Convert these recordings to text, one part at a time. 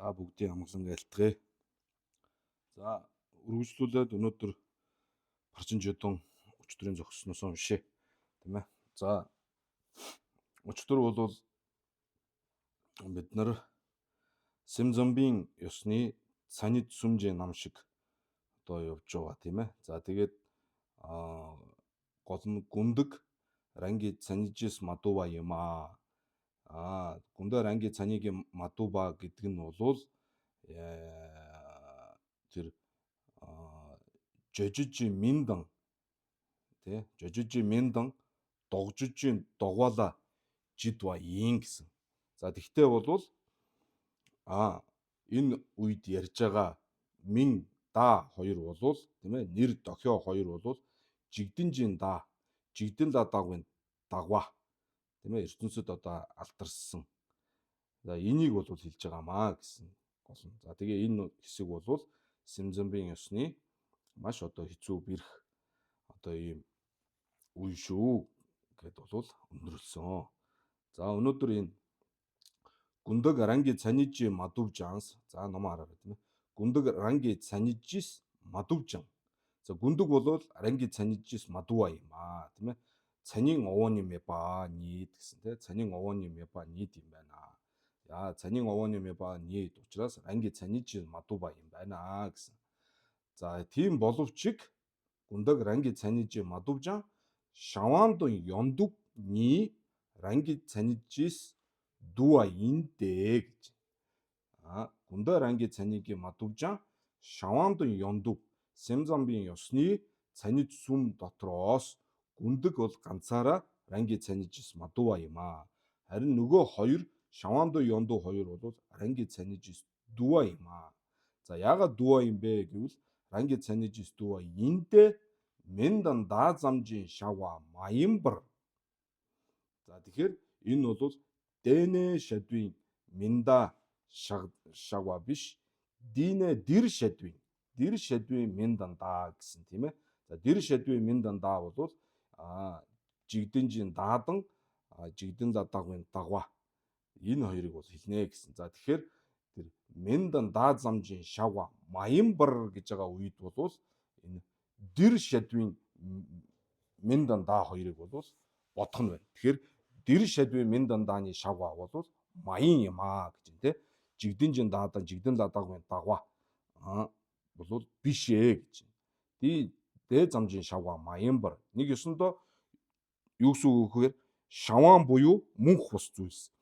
За бүгдийн амгалан айлтгая. За үргэлжлүүлээд өнөөдөр Парчин жидун өчтөрийн зогссноос уншъя. Тийм ээ. За өчтөр бол бид нар Симзомбийн ёсны Цанид сүмжээ нам шиг одоо явж байгаа тийм ээ. За тэгээд гол нь гүндэг ранги Цанижис Мадува юм аа. Гүндэ ранги Цанигийн Мадува гэдэг нь бол тэр жожижи миндан тий жожижи миндан догжижийн догвала жидва ийн гэсэн. За тэгтээ бол энэ үед ярьж байгаа мин да хоёр бол тийм ээ нэр дохио хоёр бол жигдэнжийн да жигдэн да дагвын дагва тийм ээ ертөнцид одоо алдарсан. За энийг бол хэлж байгаамаа гэсэн гол нь. За тэгээ энэ хэсэг бол Симзомбийн ёсны маш одоо хэцүү бэрх одоо ийм үе шүү гэд бол өндөрлсөн. За өнөөдөр энэ гүндэг ранги Цанижи Мадувжанс за номоо хараарай тийм ээ. Гүндэг ранги Цанижис Мадувжан. За гүндэг бол ранги Цанижис Мадува юм аа тийм ээ. Цанийн овооны мэба нийт гэсэн тийм ээ. Цанийн овооны мэба нийт юм байна. Цанийн овооны мэба нийт учраас ранги Цанижис Мадува юм байна гэсэн. За тийм боловч гүндэг ранги Цанижи Мадувжан шавандун ёндуг ни ранги Цанижис дуа индэ гэж. Гүндэ ранги Цанигийн Мадувжан шавандун ёндуг Симзомбийн ёсны Цанид сүм дотроос гүндэг бол ганцаараа ранги Цанижис Мадува юм аа. Харин нөгөө хоёр шавандун ёндуг хоёр бол ранги Цанижис дуа юм аа. За яагаад дуа юм бэ гэвэл ранги Цанижис дуа индэ мендан даазамжийн шава маямбар. За тэгэхээр энэ бол дэнэ шадвын минда шава биш динэ дэр шадвын миндан даа гэсэн тийм ээ. За дэр шадвын миндан даа бол жигдэнжийн даадан жигдэн дагвын дагва энэ хоёрыг бол хэлнэ гэсэн. За тэгэхээр тэр мендан даазамжийн шава маямбар гэж байгаа үед бол энэ дэр шадвын мендан даа хоёрыг бол бодох нь байна. Тэгэхээр дэр шадвын мендан дааны шава бол маян юм аа гэж юм те. Жигдэнжийн даадан жигдэн дагвын дагва бол биш ээ гэж. Дэ замжийн шава маямбар. Нэг ёсондоо юу гэсэн үг гэхээр шаваан буюу мөнх бус зүйлс.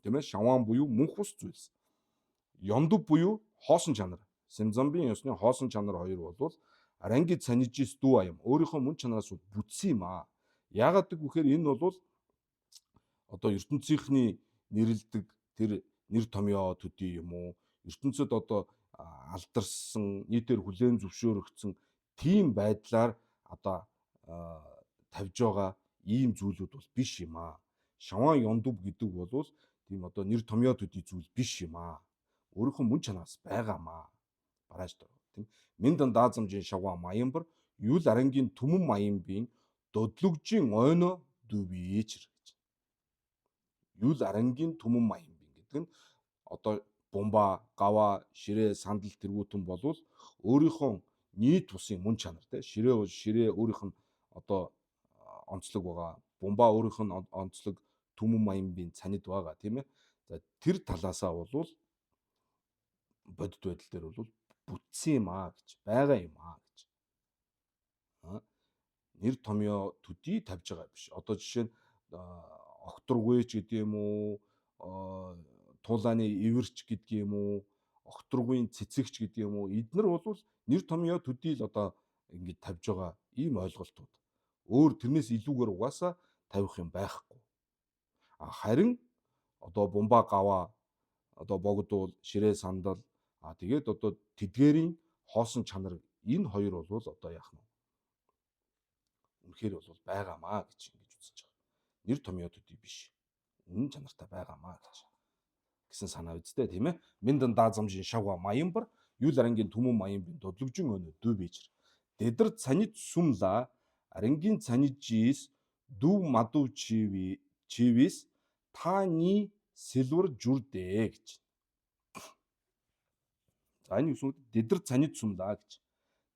Тийм ээ шаваан буюу мөнх бус зүйлс. Ёндуг буюу хоосон чанар. Симзомбийн ёсны хоосон чанар хоёр бол ранги Цанижис дуа юм. Өөрийнхөө мөн чанараас бүтсэн юм аа. Яагаад гэвэл энэ бол одоо ертөнцийнхний нэрлдэг тэр нэр томьёо төдий юм уу? ертөнцид одоо алдарсан нийтээр хүлээн зөвшөөрөгдсөн тийм байдлаар одоо тавьж байгаа ийм зүйлүүд бол биш юм аа. Шаваан ёндуг гэдэг бол тийм одоо нэр томьёо төдий зүйл биш юм аа. Өөрийнхөө мөн чанаас байгаамаа. Барааж таа тийм. Мендан даазамжийн шаваа маямбар юул арангийн түмэн маямбын додлогжийн ойно дүвийчэр гэж. Юул арангийн түмэн маямбын гэдэг нь одоо бумба, гава, ширээ, сандал тэргүүтэн болвол өөрийнхөө нийт тусын мөн чанар те. Ширээ өөрийнх нь одоо онцлог байгаа. Бумба өөрийнх нь онцлог түмэн маямбын цанид байгаа тийм ээ. За тэр талаасаа бол бодит байдал дээр бол бүтсэн юм аа гэж байгаа юм аа гэж. Нэр томьёо төдий тавьж байгаа биш. Одоо жишээ нь огторгүйч гэдэг юм уу, туулааны ивэрч гэдэг юм уу, огторгүйн цэцэгч гэдэг юм уу. Эднэр бол нэр томьёо төдий л одоо ингэж тавьж байгаа ийм ойлголтууд. Өөр тэрнээс илүүгээр угаасаа тавих юм байхгүй. Харин одоо бумба гава, одоо богдуул, ширээ сандал тэгээд одоо тэдгээрийн хоосон чанар энэ хоёр бол одоо яах нь үнэхээр бол байгаамаа гэж ингэж үзэж байгаа. Нэр томьёо төдий биш. Үнэн чанартай байгаамаа гэсэн санаа үздэй тийм ээ. Мендан даазамжийн шава маямбар юул арангийн түмэн маямбын додлогжин өнө дүү бийжэр. Дэдэр цанид сүмла арангийн Цанижис дүү мадуу чивис таны сэлвэр журдэ гэж. За энэ үгс дэдэр цанид сүм даа гэж.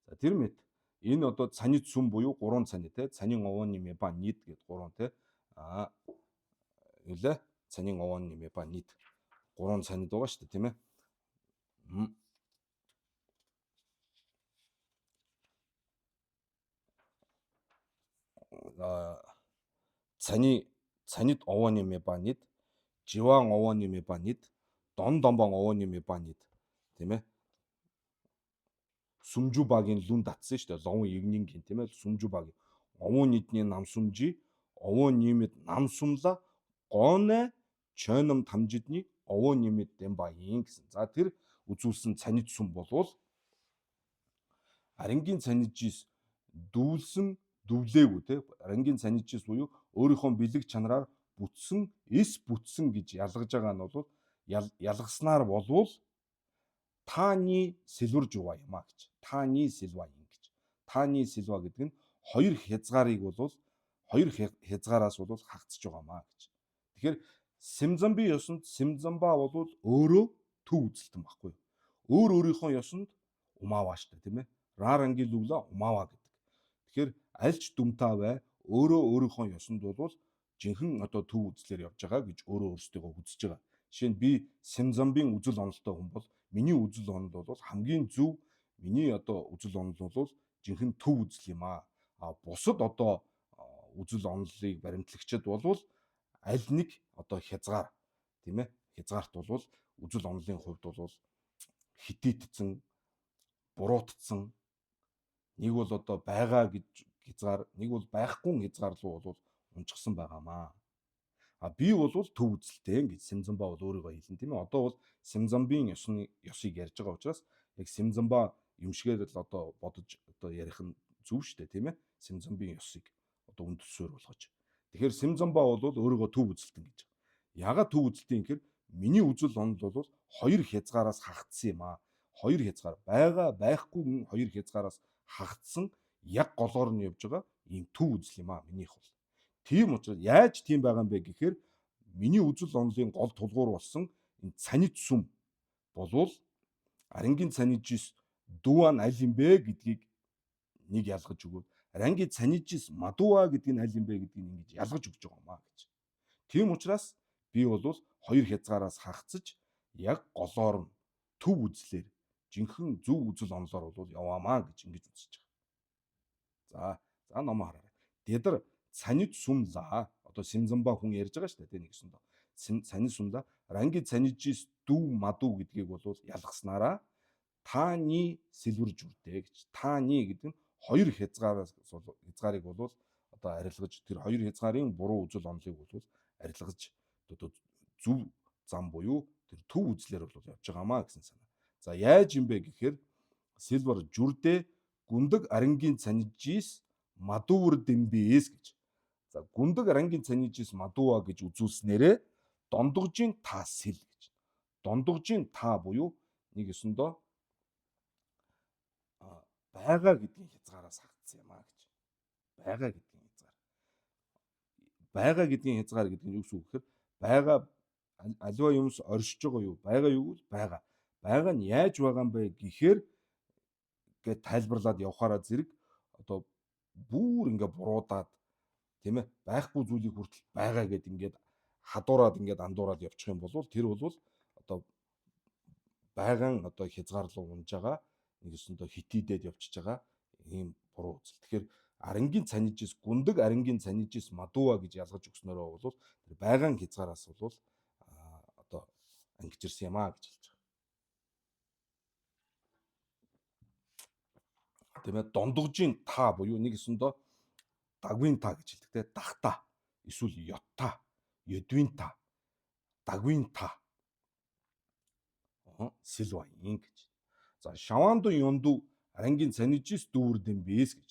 За тэр мэт энэ одоо цанид сүм буюу 3 цани те цанин овооны меба нийт гэд 3 те үлээ цанин овооны меба нийт 3 цанид байгаа шүү дээ тийм ээ. цанид овооны меба нийт живан овооны меба нийт дон домбон овооны меба нийт тийм ээ. Сүмжүү багийн лүн татсан шүү дээ. Ловон игнингийн тийм ээ. Сүмжүү багийн овоо нийтний нам сүмжи овоо ниймэд нам сүмла гоонэ чойном тамжидны овоо ниймэд дэмбаин гэсэн. За тэр үзүүлсэн цанид сүм болвол арангийн цаниджис дүүлсэн дүвлээгүй те арангийн цаниджис буюу өөрийнхөө бэлэг чанараар бүтсэн бүтсэн гэж ялгаж байгаа нь бол ялгаснаар болвол тааны сэлвэр жува юм а гэж. Тааны сэлва юм гэж. Тааны сэлва гэдэг нь хоёр хязгаарыг бол хоёр хязгаараас бол хагцж байгаамаа гэж. Тэгэхээр Симзамби ёсонд Симзамба бол өөрөө төв үзэлтэн баггүй. Өөр өөрийнхөө ёсонд умаава штэ тийм ээ. Рарангийн лүвла умаава гэдэг. Тэгэхээр альч дүмтаа бай өөрөө өөрийнхөө ёсонд бол жинхэнэ одоо төв үзлэр явж байгаа гэж өөрөө өөрсдөө үзэж байгаа. Жишээ нь би Симзамбын үзэл онолтой хүн бол миний үзэл онол бол хамгийн зөв миний одоо үзэл онол бол жинхэнэ төв үзэл юм аа. Бусад одоо үзэл онолыг баримтлагчид болвол аль нэг одоо хязгаар тийм ээ. Хязгаарт бол үзэл онолын хувьд бол хитээдсэн, буруутцсан нэг бол одоо байгаа гэж хязгаар, нэг бол байхгүй хязгаар руу бол унчсан байгаамаа. Би бол төв үзэлтэй гэж Симзамба бол өөрийгөө хэлнэ тийм ээ. Одоо бол Симзамбын ёсыг ярьж байгаа учраас яг Симзамба юмшгээр л одоо бодож одоо ярих нь зөв шүү дээ тийм ээ. Симзамбын ёсыг одоо үндэслэлээр болгож. Тэгэхээр Симзамба бол өөрийгөө төв үзэлтэн гэж. Ягаад төв үзэлтэн гэхээр миний үзэл онол бол хоёр хязгаараас хагдсан юм аа. Хоёр хязгаар байгаа байхгүй хоёр хязгаараас хагдсан яг голоор нь явж байгаа ийм төв үзэл юм аа минийх бол. Тийм учраас яаж тийм байгаа юм бэ гэхээр миний үзэл онолын гол тулгуур болсон энэ цанид сүм болвол арангийн цаниджис дүүан аль юм бэ гэдгийг нэг ялгаж өгөөд арангийн цаниджис мадуа гэдэг нь аль юм бэ гэдгийг ингэж ялгаж өгч байгаа юм аа гэж. Тийм учраас би бол хоёр хязгаараас хагацж яг голоор нь төв үзлэр жинхэнэ зөв үзэл онолоор бол яваамаа гэж ингэж үзэж байгаа. За номоо хараарай. Дэдэр цанид сүмла одоо Симзамба хүн ярьж байгаа шүү дээ нэгсэндээ. Цанид сүмла рангийн цаниджис дүү мадуу гэдгийг бол ялгаснараа тааны сэлвэр жүрдэ гэж. Тааны гэдэг нь хоёр хязгаарыг бол одоо арилгаж тэр хоёр хязгаарын буруу үзэл онолыг бол арилгаж одоо зөв зам буюу тэр төв үзлэр бол явж байгаамаа гэсэн санаа. За яаж юм бэ гэхээр сэлвэр жүрдэ гүндэг арангийн цаниджис мадуур дэмбээс гэж. За гүндэг арангийн цаниджис мадууа гэж үзүүлснээрээ дондогжийн та сэл гэж. Дондогжийн та буюу нэг өсөндөө байгаа гэдгийн хязгаараас хагдсан юм аа гэж. Байгаа гэдгийн хязгаар. Байгаа гэдгийн хязгаар гэдэг нь юу гэсэн үг гэхээр байгаа аливаа юмс оршиж байгаа юу? Байгаа юу вэ? Байгаа. Байгаа нь яаж байгаа юм бэ гэхээр гэж тайлбарлаад явахаараа зэрэг одоо бүр ингээ буруудаад тийм ээ байхгүй зүйлийг хүртэл байгаа гэд ингээд хадуураад ингээд андуураад явчих юм бол тэр бол одоо байгаан одоо хязгаарлуу унж байгаа нэг өсөндөө хитийдээд явчихж байгаа ийм буруу үзэл. Тэгэхээр арангийн цанижис гүндэг арангийн цанижис мадууа гэж ялгаж өгснөөрөө бол тэр байгаан хязгаараас бол одоо ангижирсан юм аа гэж хэлж байгаа. Тиймээ дондогжийн та буюу нэг өсөндөө дагвын та гэж хэлдэг те дахта эсвэл ятта ёдвын та дагвын та сэлваин гэж. За шаваанду ёнду арангийн цанижис дүүрдэн бэс гэж.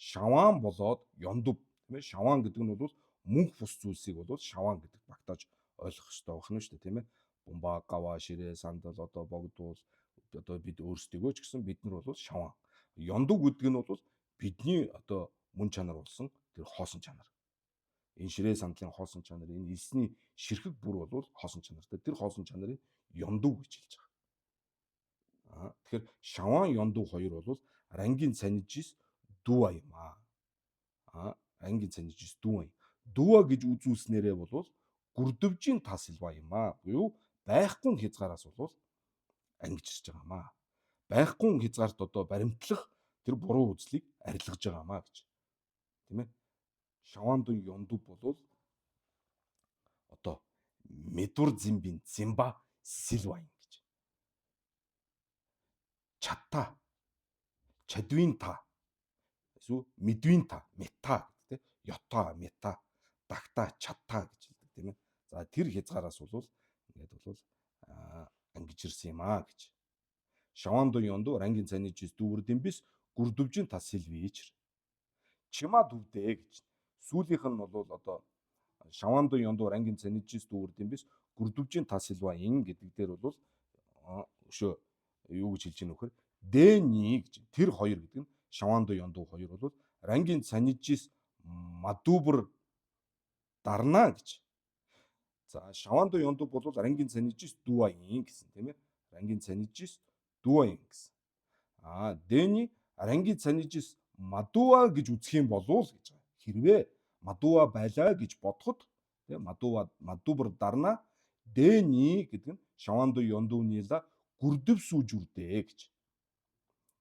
Шаваан болоод ёнду тийм ээ шаваан гэдэг нь бол мөнх бус зүйлсийг бол шаваан гэдэг багтааж ойлгох хэрэгтэй байх нь шүү дээ тийм ээ. Бумба гава ширээ сандал одоо богдуул одоо бид өөрсдөө ч гэсэн бид нар бол шаваан. Ёнду гэдэг нь бол бидний одоо мөн чанар болсон тэр хоосон чанар. Энэ ширээ сандлын хоосон чанар, энэ элсний ширхэг бүр бол хоосон чанартай. Тэр хоосон чанарыг ёнду гэж хэлж байгаа. Тэгэхээр шаваан ёндуу хоёр бол рангийн цанижис дүүа юм аа. Рангийн цанижис дүүа юм. Дүүа гэж үзүүлснээрээ бол гүрдвжийн тас илба юм аа. Буюу байхгүй хязгаараас бол ангижирч байгаа юм аа. Байхгүй хязгаарт одоо баримтлах тэр буруу үзлийг арилгаж байгаа маа гэж. Тийм ээ. Шаваандун ёндуу бол одоо медур зимбин зимба силва юм гэж. Чата, чадвин та, эсвэл медвин та, мета гэдэг тийм ёта, мета, дагта, чата гэж хэлдэг тийм ээ. За тэр хязгаараас бол ингээд бол ангижирсан юм аа гэж. Шаваандун ёндуу рангийн цанижис дүүр дэмбис гүрдвжийн тас силвич. Чима дүвдээ гэж. Сүүлийнх нь бол одоо шаваандун ёндуу рангийн цанижис дүүр дэмбис гүрдвжийн тас силва ин гэдэг дээр бол өшөө юу гэж хэлж ийн нөхөр Дэни гэж тэр хоёр гэдэг нь шаваандун ёндуу хоёр бол рангийн цанижис мадубр дарна гэж. За шаваандун ёндуу бол рангийн цанижис дүүа ин гэсэн тийм ээ. Рангийн цанижис дүүа ин гэсэн. Дэни рангийн цанижис мадуа гэж үзэх юм болов гэж байгаа. Хэрвээ мадуа байлаа гэж бодоход тийм мадубр дарна Дэни гэдэг нь шаваандун ёндууныла гүрдэв сүүж үрдээ гэж.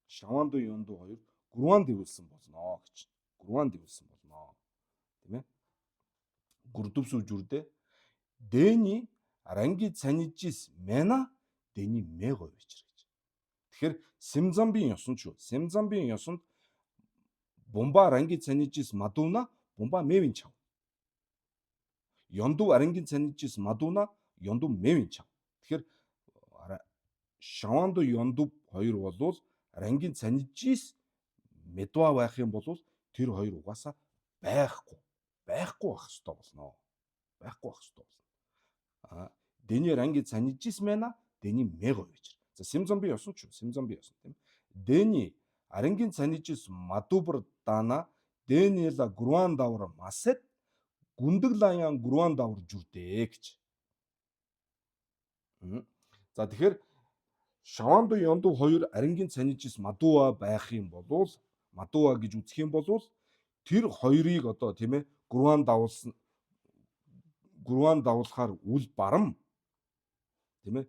Шаваандун ёндуу хоёр гурван дэвэлсэн болно гэж. Гурван дэвэлсэн болно. Тийм ээ. Гүрдэв сүүж үрдээ Дэни ранги цанижис мена Дэни мего гэж. Тэгэхээр Симзамбын ёсонд шүү. Симзамбын ёсонд бомба ранги цанижис мадуна бомба мевин чав. Ёндуу ранги цанижис мадуна ёндуу мевин чав. Тэгэхээр шаваандун ёндуу хоёр бол рангийн цанижис медва байх юм бол тэр хоёр угаасаа байхгүй байх ёстой болно. Байхгүй байх ёстой болно. Дэни рангийн цанижис мена Дэни мего гэж. За Симзамбын ёсон ч Симзамбын ёсон тийм. Дэни рангийн цанижис мадубр дана Дэнила гурван давар масет гүндэглаян гурван давар жүрдээ гэж. За тэгэхээр шаваандун ёндуу хоёр арангийн цанижис мадуа байх юм бол мадуа гэж үзэх юм бол тэр хоёрыг одоо тийм ээ гурван давуулахаар үл барам тийм ээ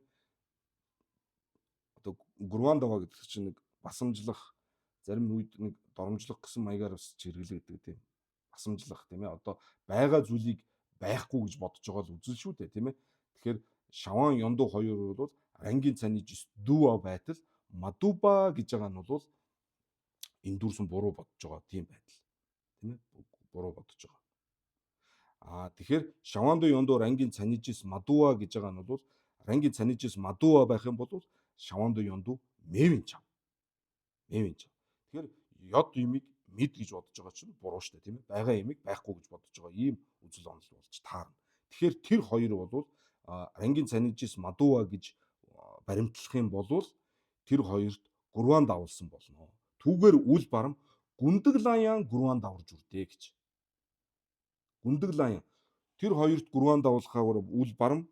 одоо гурван даваа гэдэг чинь нэг басамжлах зарим үед нэг доромжлох гэсэн маягаар бас хэрэглэгддэг тийм басамжлах тийм ээ одоо байгаа зүйлийг байхгүй гэж бодож байгаа л үзэл шүү дээ тийм ээ. Тэгэхээр шаваан ёндуу хоёр бол рангийн цанижис дүүа байтал мадуба гэж байгаа нь бол энэ дүүрсэн буруу бодож байгаа тийм байдал тийм ээ буруу бодож байгаа. Тэгэхээр шаваандун ёндуу рангийн цанижис мадуа гэж байгаа нь бол рангийн цанижис мадуа байх юм бол шаваандун ёндуу мевин чав. Мевин чав. Тэгэхээр ёд юмыг мэд гэж бодож байгаа чинь буруу шүү дээ тийм ээ. Байгаа юмыг байхгүй гэж бодож байгаа ийм үзэл онол болж таарна. Тэгэхээр тэр хоёр бол рангийн цанижис мадуа гэж баримтлах юм бол тэр хоёрт гурван давуулсан болно. Түүгээр үл барам гүндэглаян гурван даварж үрдээ гэж. Гүндэглаян тэр хоёрт гурван давуулахаар үл барам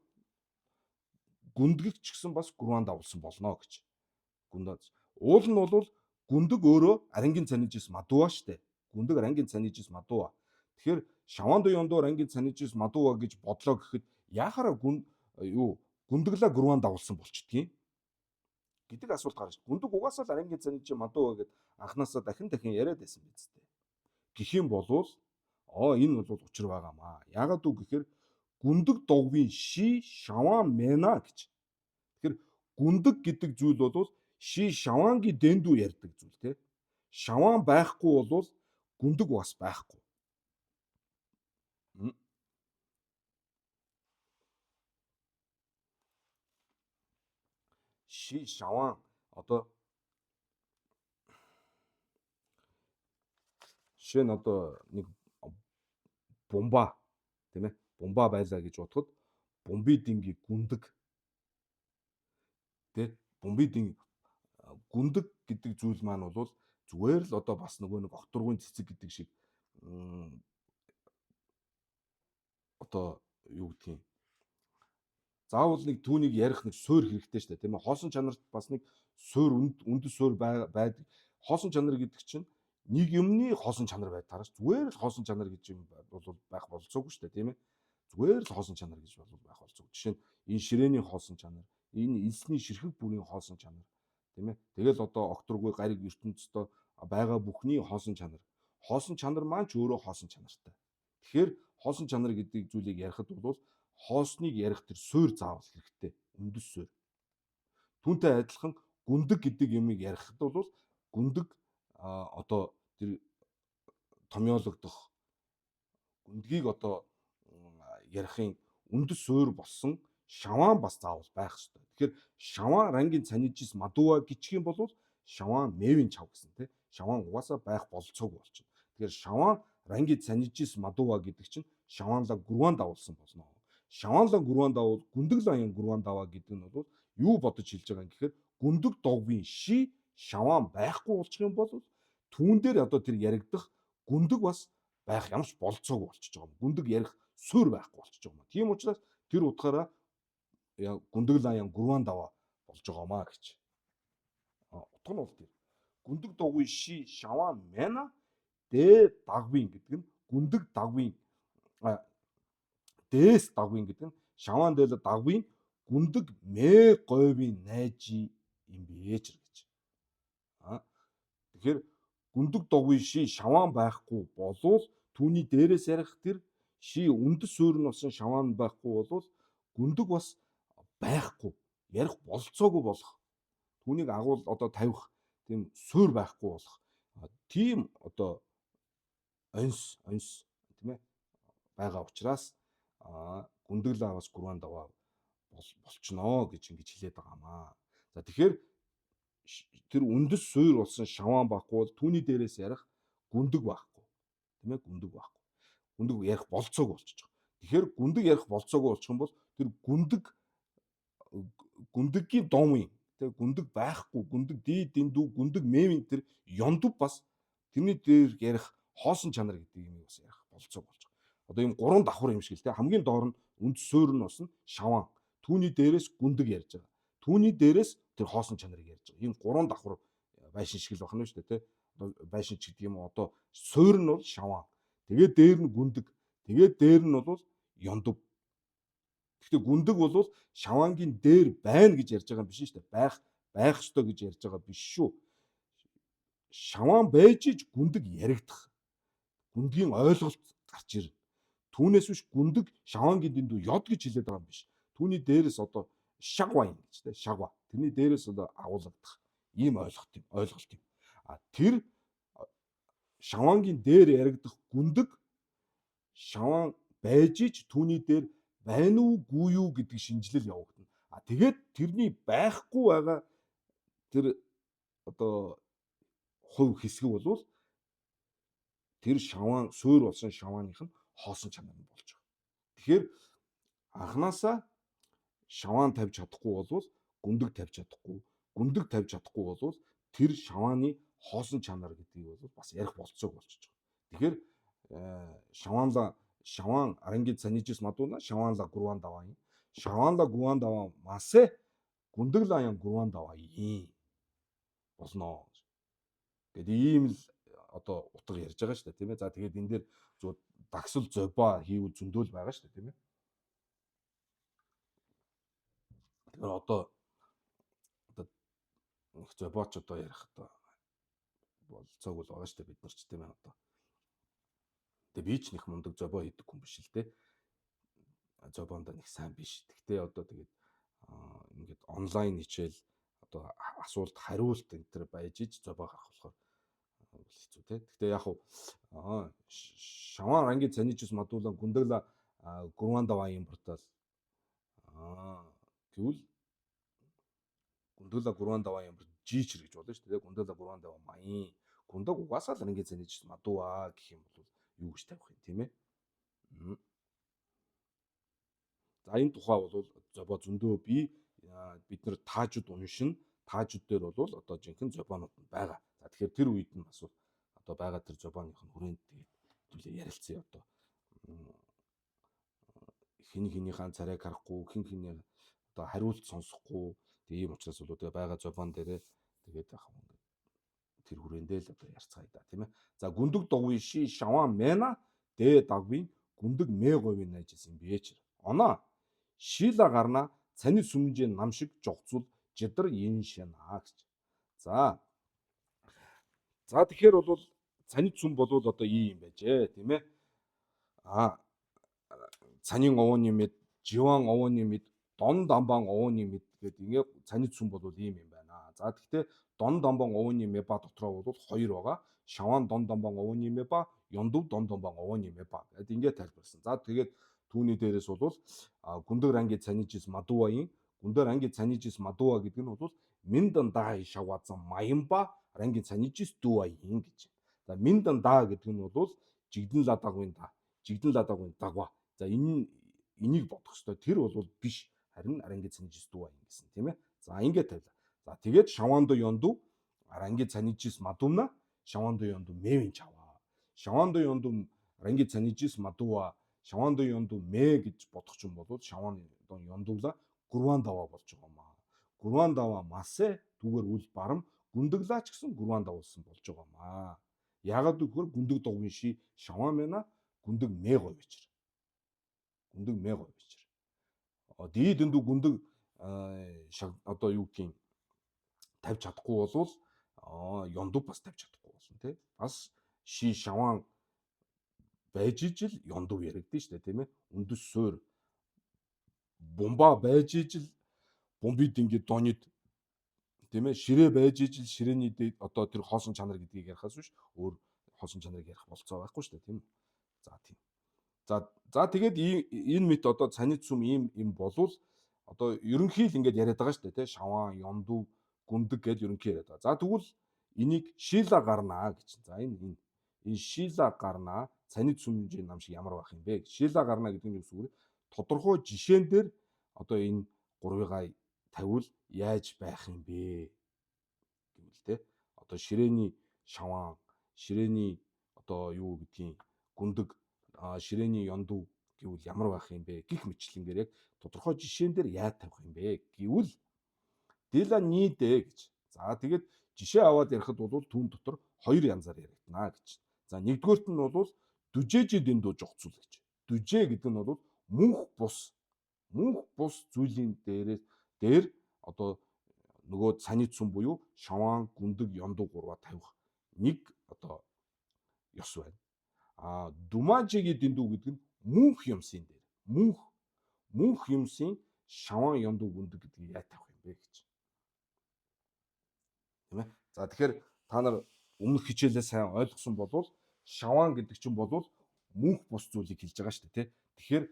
гүндгэгч гэсэн бас гурван давуулсан болно гэж. Уул нь бол гүндэг өөрөө арангийн цанижис мадуа штэ. Гүндэг арангийн цанижис мадуа. Тэгэхээр шаваандун ёндуу арангийн цанижис мадуа гэж бодлоо гэхэд яахаараа гүндэглаа гурван давуулсан болчдгийг гэдэг асуулт гарч. Гүндэг угаасаа л арангийн цанижис мадуа гэд анханасаа дахин яриад байсан биз дээ. Гэх юм бол энэ бол учир байгаамаа. Яагаад үг гэхээр гүндэг довгийн ши шаваан мена гэж. Тэгэхээр гүндэг гэдэг зүйл бол ши шаваангийн дэндүү ярьдаг зүйл те. Шаваан байхгүй бол гүндэг бас байхгүй. Ши шаваан одоо жишээ нь одоо нэг бомба тийм ээ бомба байлаа гэж бодоход бомбидингийн гүндэг тий бомбидингийн гүндэг гэдэг зүйл маань бол зүгээр л одоо бас нөгөө нэг окторгын цэцэг гэдэг шиг одоо юу гэдгийг заавал нэг түүнийг ярих нэг суурь хэрэгтэй шүү дээ, тийм ээ. Хоосон чанарт бас нэг суурь үндэс суурь байдаг. Хоосон чанар гэдэг чинь нэг юмны хоосон чанар байдгаараас зүгээр л хоосон чанар гэж юм бол байх болцоогүй шүү дээ, тийм ээ. Зүгээр л хоосон чанар гэж бол байх болцоогүй. Жишээ нь энэ ширээний хоосон чанар, энэ элсний ширхэг бүрийн хоосон чанар, тийм ээ. Тэгэл одоо окторгүй гариг ертөнцийн байгаа бүхний хоосон чанар. Хоосон чанар маань ч өөрөө хоосон чанартай. Тэгэхээр хоосон чанар гэдэг зүйлийг ярихад бол хоосныг ярих тэр суурь заавал хэрэгтэй. Үндэс суурь. Түүнтэй адилхан гүндэг гэдэг юмыг ярихад бол гүндэг одоо тэр томьёологдох гүндгийг одоо ярихын үндэс суурь болсон шаваан бас заавал байх ёстой. Тэгэхээр шаваан рангийн цанижис мадуа гिचх юм бол шаваан мэвийн чав гэсэн тийм. Шаваан угаасаа байх болцоогүй болчихно. Тэгэхээр шаваан рангийн цанижис мадуа гэдэг чинь шаваанла гурван давуулсан болно. Шаваанла гурван давуу гүндэг лаян гурван даваа гэдэг нь бол юу бодож хэлж байгаа юм гэхээр гүндэг довгийн ши шаваан байхгүй болчих юм бол түүн дээр одоо тэр яригдах гүндэг бас байх ямарч болцоогүй болчихж байгаа юм. Гүндэг ярих суурь байхгүй болчихж байгаа юм. Тийм учраас тэр утгаараа гүндэг лаян гурван даваа болж байгаамаа гэж. Утга нь бол тэр гүндэг довгийн ши шаваан мэна дэ дагвин гэдэг нь гүндэг дагвин дээс дагвин гэдэг нь шаваан дэл дагвин гүндэг мэ говийн найжи юм бэж гэж. Тэгэхээр гүндэг довгийн ши шаваан байхгүй болвол түүний дээрээс ярих тэр ши үндэс суурь нь болсон шаваан байхгүй болвол гүндэг бас байхгүй ярих болцоогүй болох. Түүнийг агуул одоо тавих тийм суурь байхгүй болох. Тийм одоо онс тийм ээ байгаа учраас гүндэглээ бас гурван даваа болчихноо гэж ингэж хэлээд байгаамаа. За тэгэхээр тэр үндэс суурь болсон шаваан байхгүй бол түүний дээрээс ярих гүндэг байхгүй. Тийм ээ гүндэг байхгүй. Гүндэг ярих болцоогүй болчихж байгаа. Тэгэхээр гүндэг ярих болцоогүй болчих юм бол тэр гүндэггийн домын тэр гүндэг байхгүй гүндэг дээд дэндүү гүндэг мэвийн тэр ёндв бас тэрний дээр ярих хоосон чанар гэдэг юм бас ярих болцоогүй болж байгаа. Одоо ийм гурван давхар юм шиг л те хамгийн доор нь үндэс суурь нь болсон шаваан. Түүний дээрээс гүндэг ярьж байгаа. Түүний дээрээс тэр хоосон чанарыг ярьж байгаа. Ийм гурван давхар байшин шиг л байна шүү дээ те. Байшин ч гэдэг юм одоо суурь нь бол шаваан. Тэгээд дээр нь гүндэг. Тэгээд дээр нь бол ёндв. Гэхдээ гүндэг бол шаваангийн дээр байна гэж ярьж байгаа юм биш шүү дээ. Байх ёстой гэж ярьж байгаа биш шүү. Шаваан байж иж гүндэг яригдах. Гүндгийн ойлголт гарч ирнэ. Түүнээс биш гүндэг шаваангийн дэндүү ёд гэж хэлээд байгаа юм биш. Түүний дээрээс одоо шагва юм гэж тэ шагва. Тэрний дээрээс одоо агуулгадах ийм ойлголт юм. Тэр шаваангийн дээр яригдах гүндэг шаваан байж иж түүний дээр байна уугүй юу гэдэг шинжилэл явагдана. Тэгээд тэрний байхгүй байгаа тэр одоо хувь хэсэг болвол тэр шаваан суурь болсон шавааных нь хоосон чанар нь болж байгаа. Тэгэхээр анханасаа шаваан тавьж чадахгүй болвол гүндэг тавьж чадахгүй. Гүндэг тавьж чадахгүй болвол тэр шавааны хоосон чанар гэдгийг бол бас ярих болцоог болчихж байгаа. Тэгэхээр шаваан арангийн цанижис мадуна шаваанла гурван даваа юм. Шаваанла гурван даваа масе гүндэглээ аян гурван даваа юм болно. Гэт ийм л одоо утга ярьж байгаа шүү дээ тийм ээ. За тэгээд энэ дээр зөв дагсал зобо хийвэл зөндөөл байгаа шүү дээ тийм ээ. Тэгэхээр одоо зобоч одоо ярих одоо болцоог л байгаа шүү дээ бид нар ч тийм ээ одоо. Тэгээ би ч нэг мундаг зобо хийдэг хүн биш л дээ. Зобонд нэг сайн биш. Гэхдээ одоо тэгээд ингээд онлайн хичээл одоо асуулт хариулт энэ төр байж иж зобо гарах болохоор хэцүү те. Гэхдээ яг шаваан рангийн цанижис мадуулан гүндэгла гурван даваа юм портал гэвэл гүндэгла гурван даваа юм жичэр гэж болно шүү дээ. Гүндэгла гурван даваа маян гүндэг угаасаа л рангийн цанижис мадуа гэх юм бол юу гэж тавих юм тийм ээ. За энэ тухай бол зобо зөндөө бид нар таажууд уншин таажууд дээр бол одоо жинхэнэ зобонууд байгаа. За тэгэхээр тэр үед нь бас одоо байгаа тэр зобоных нь хүрээнд тэгээд зүйлээ ярилцъя одоо хин хинийхэн царайг харахгүй хин одоо хариулт сонсохгүй тэг ийм учраас бол тэгээ байгаа зовон дээрээ тэгээд яг тэр хүрээндээ л одоо ярьцгаая да тийм ээ. За гүндэг догвын ши шаван мэна дэ дагвын гүндэг мэ говийн найжсэн бэч. Оноо шила гарна цаны сүмжээ нам шиг жогцвол жидар ин шана гэж. За тэгэхээр бол цаны сүм болвол одоо ийм юм байжээ тийм ээ. Цанийн овооны мэд, живан овооны мэд, дон дамбан овооны мэд гэдэг ингээ цаны сүм болвол ийм юм байна. За тэгэхээр дон дамбан овооны мэба дотроо бол хоёр байгаа. Шаван дон дамбан овооны мэба, ёндов дон дамбан овооны мэба гэдэг ингээ тайлбарсан. За тэгээд түүний дээрээс бол гүндэг ранги цанижис мадуаин гүндэг ранги цанижис мадуа гэдэг нь бол миндан дай шаваазан маямба ранги цанижис дуаин гэж. За миндан даа гэдэг нь бол жигдэн ладагын дагва. За энийг бодох ёстой. Тэр бол биш. Харин аранги цанижис дуаин гэсэн тийм ээ. За ингээд тавьлаа. За тэгээд шавандо ёнду аранги цанижис мадумна шавандо ёнду мэвин чаваа. Шавандо ёнду аранги цанижис мадуа шавандо ёнду мэ гэж бодох юм бол шавандо ёндула гурван даваа болж байгаа маа. Гурван даваа масэ түгээр үл барам гүндэглаач гэсэн гурван давуулсан болж байгаа маа. Ягаад гэвэл гүндэг догвын ши шаван мэна гүндэг мэ говьчэр. Гүндэг мэ говьчэр. Дий дэндүү гүндэг одоо юу гэх юм тавьж чадахгүй болвол ёндов бас тавьж чадахгүй болно тий. Бас ши шаван байж ижил ёндов яригдэн штэ тийм ээ. Үндэс суур бомба байж ижил бомбид ингээд донид тийм ээ ширээ байж ижил ширээний одоо тэр хоосон чанар гэдгийг ярихаас биш өөр хоосон чанарыг ярих болцоо байхгүй штэ тийм. За тийм. За тэгээд энэ мэт одоо цанид сүм ийм болвол одоо ерөнхийд ингээд яриад байгаа штэ тий. Шаван ёндов гүндэг гэж ерөнхий яриад байгаа. За тэгвэл энийг шила гарнаа гэж. За энэ шила гарнаа цанид сүмжийн нам шиг ямар байх юм бэ? Шила гарнаа гэдэг нь юу гэсэн үг вэ? Тодорхой жишээн дээр одоо энэ гурвыгаа тавьвал яаж байх юм бэ? Гэвэл те одоо ширээний шаван, ширээний одоо юу гэдгийг гүндэг, ширээний ёндов гэвэл ямар байх юм бэ? Гэх мэтлэнгээр яг тодорхой жишээн дээр яаж тавих юм бэ? Гэвэл дила нийдэ гэж. За тэгээд жишээ аваад ярихад бол түүн дотор хоёр янзаар яригдана гэж. За нэгдүгээрт нь бол дүжээжи дэндүү жогцул гэж. Дүжээ гэдэг нь бол мөнх бус зүйлийн дээр одоо нөгөө цанид сүм буюу шаван, гүндэг, ёндов гурваа тавих нэг одоо ёс байна. Думажиги дэндүү гэдэг нь мөнх юмсын дээр. Мөнх юмсын шаван, ёндов, гүндэг гэдгийг яаж тавих юм бэ гэж. Тийм ээ. За тэгэхээр та нар өмнөх хичээлээ сайн ойлгосон болвол шаван гэдэг чинь бол мөнх бус зүйлийг хэлж байгаа шүү дээ, тий. Тэгэхээр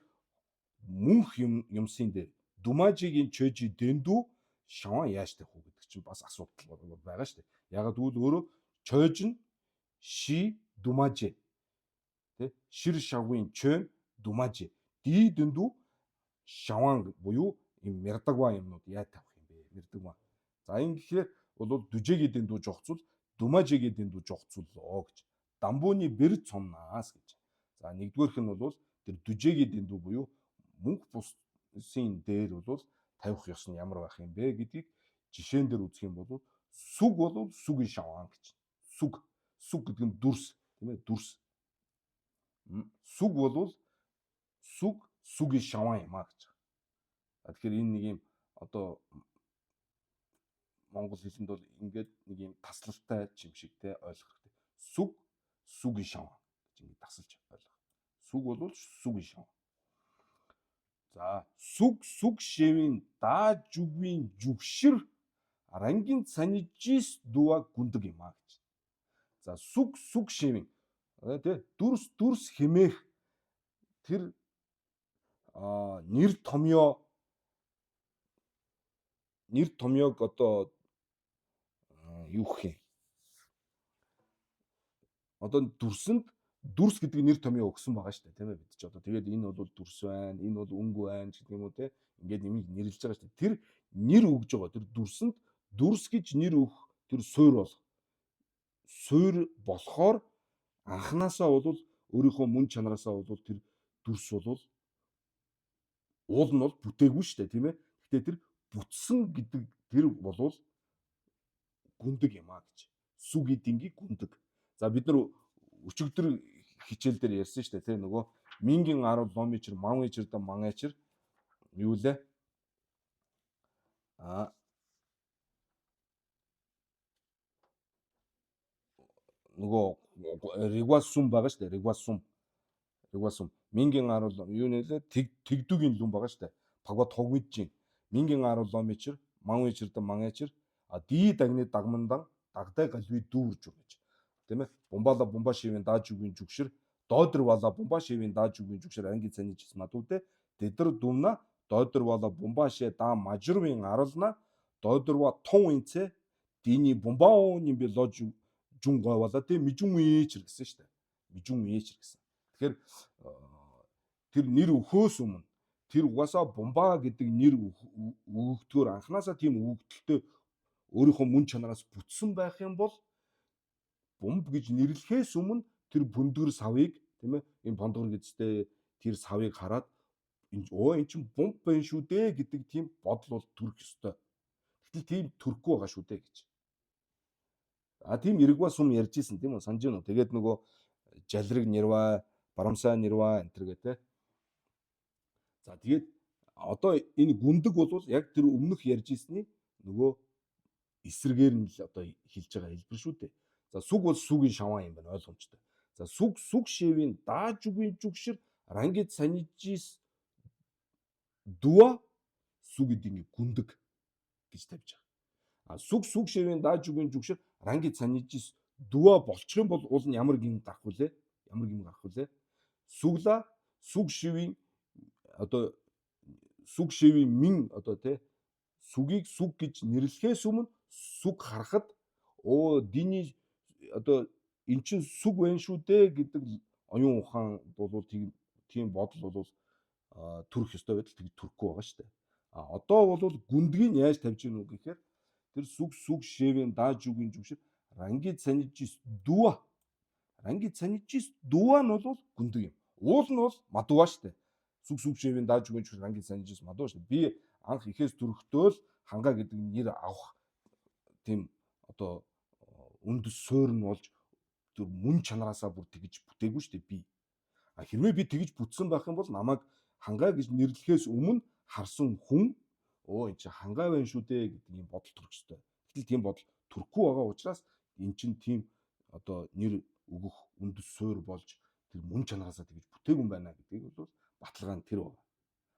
мөнх юмсын дээр думажигийн чөжи дэндүү шаван яаж тавих вэ гэдэг чинь бас асуудал байгаа шүү дээ. Ягаад гэвэл өөрөө чөж нь ши думажи тий шир шавын чön думажи ди дэндүү шаван буюу юм мэрдагва юмнууд яаж тавих юм бэ? Мэрдагва. За энэ гэхээр бол дүжээгийн дэндүү жогцвол думажигийн дэндүү жогцволоо гэж. Дамбууны бэр цомнаас гэж. За нэгдүгээрх нь бол тэр дүжээгийн дэндүү буюу мөнх бусын дээр бол тавих ёс нь ямар байх юм бэ гэдгийг жишээн дээр үзэх юм бол сүг бол сүгийн шаван гэж. Сүг гэдэг нь дүрс тийм ээ дүрс. Сүг бол сүгийн шаван юм а гэж. Тэгэхээр энэ нэг юм одоо монгол хэлэнд бол ингээд нэг юм таслалтай юм шиг те ойлгох хэрэгтэй. Сүгийн шаван гэж ингээд тасалж ойлгох. Сүг бол сүгийн шаван. За сүг шивийн даа жүгвийн жүгшир арангийн цанижис дуа гүндэг юм а гэж. За сүг шивийн тэ дүрс хэмээх тэр нэр томьёог одоо юу гэх юм. Одоо дүрс гэдэг нэр томьёо өгсөн байгаа шүү дээ тийм ээ бид ч одоо тэгээд энэ бол дүрс байна, энэ бол өнгө байна гэдэг юм уу те ингээд нэмийг нэрлэж байгаа шүү дээ. Тэр нэр өгж байгаа тэр дүрсэнд дүрс гэж нэр өгөх тэр суур болохоор анханасаа бол өөрийнхөө мөн чанараасаа бол тэр дүрс бол уул нь бол бүтээгүй шүү дээ тийм ээ. Гэтэ тэр бүтсэн гэдэг тэр болвол гүндэг юм аа гэж. Сүг эдингийн гүндэг. За бид нар өчигдөр хичээл дээр ярьсан шүү дээ. Тэр нөгөө мингийн 10 ломичр, мавичр да мангачр юу лээ? Нөгөө регуасум байгаа шүү дээ. Регуасум. Мингийн 10 юу нэлээ? Тэгдүгийн лум байгаа шүү дээ. Пагва тогмиджин. Мингийн 10 ломичр, мавичр да мангачр ди дагны дагмандан дагдай галви дүүрж гэж. Тийм ээ. Бомбала бомба шивийн дааж үгийн жүгшэр доодр бала бомба шивийн дааж үгийн жүгшэр анги цанич мадууте тэдэр думна доодр бала бомба шээ да мажрвын арална доодорва тон инцэ дини бомбаоны би лож жүн гойвала тэ мижүн ээчэр гэсэн шүү дээ. Мижүн ээчэр гэсэн. Тэгэхээр тэр нэр өхөөс өмнө тэр угаасаа бомба гэдэг нэр өгөгдгөөр анханасаа тийм өгөгдөлтөй өөрийнхөө мөн чанараас бүтсэн байх юм бол бомб гэж нэрлэхээс өмнө тэр бүндгэр савыг тийм ээ энэ бондгор гэжтэй тэр савыг хараад энэ чинь бомб байна шүү дээ гэдэг тийм бодол бол төрөх ёстой. Гэтэл тийм төрөхгүй байгаа шүү дээ гэж. Тийм эргва сум ярьж исэн тийм үү санаж байна уу? Тэгээд нөгөө жалрыг нэрва, барамсаа нэрва энэ төр гэдэг. За тэгээд одоо энэ гүндэг бол яг тэр өмнөх ярьж ирсний нөгөө эсрэгээр нь л одоо хэлж байгаа хэлбэр шүү дээ. За сүг бол сүгийн шаван юм байна ойлгомжтой. За сүг шивийн дааж үгийн жүгшэр рангид санижис дуа сүг эдийн гүндэг гэж тавьж байгаа. Сүг шивийн дааж үгийн жүгшэр рангид санижис дуа болчих юм бол уул нь ямар гин гарах вүлээ? Ямар гин гарах вүлээ? Сүгла сүг шивийн одоо сүг шивийн мин одоо тэ сүгийг сүг гэж нэрлэхээс өмнө сүг харахад дини одоо эн чин сүг байна шүү дээ гэдэг оюун ухаан бол тийм бодол бол төрөх ёстой байтал тэг төрөхгүй байгаа шүү дээ. Одоо бол гүндгийг яаж тавьж гинүү гэхээр тэр сүг шивийн дааж үгийн жүгшэр рангид санижис дуа нь бол гүндэг юм. Уул нь бол мадуа шүү дээ. Сүг шивийн дааж үгийн жүгшэр рангид санижис мадуа шүү дээ. Би анх ихээс төрөхдөө л хангаа гэдэг нэр авах тийм одоо үндэс суурь нь болж тэр мөн чанараасаа бүр тэгж бүтээгүй шүү дээ би. Хэрвээ би тэгж бүтсэн байх юм бол намайг хангаа гэж нэрлэхээс өмнө харсан хүн энэ чи хангаа байна шүү дээ гэдэг юм бодол төрөх ёстой. Гэтэл тийм бодол төрөхгүй байгаа учраас эн чин тийм одоо нэр өгөх үндэс суурь болж тэр мөн чанараасаа тэгж бүтээгүй юм байна гэдгийг бол баталгаа нь тэр байна.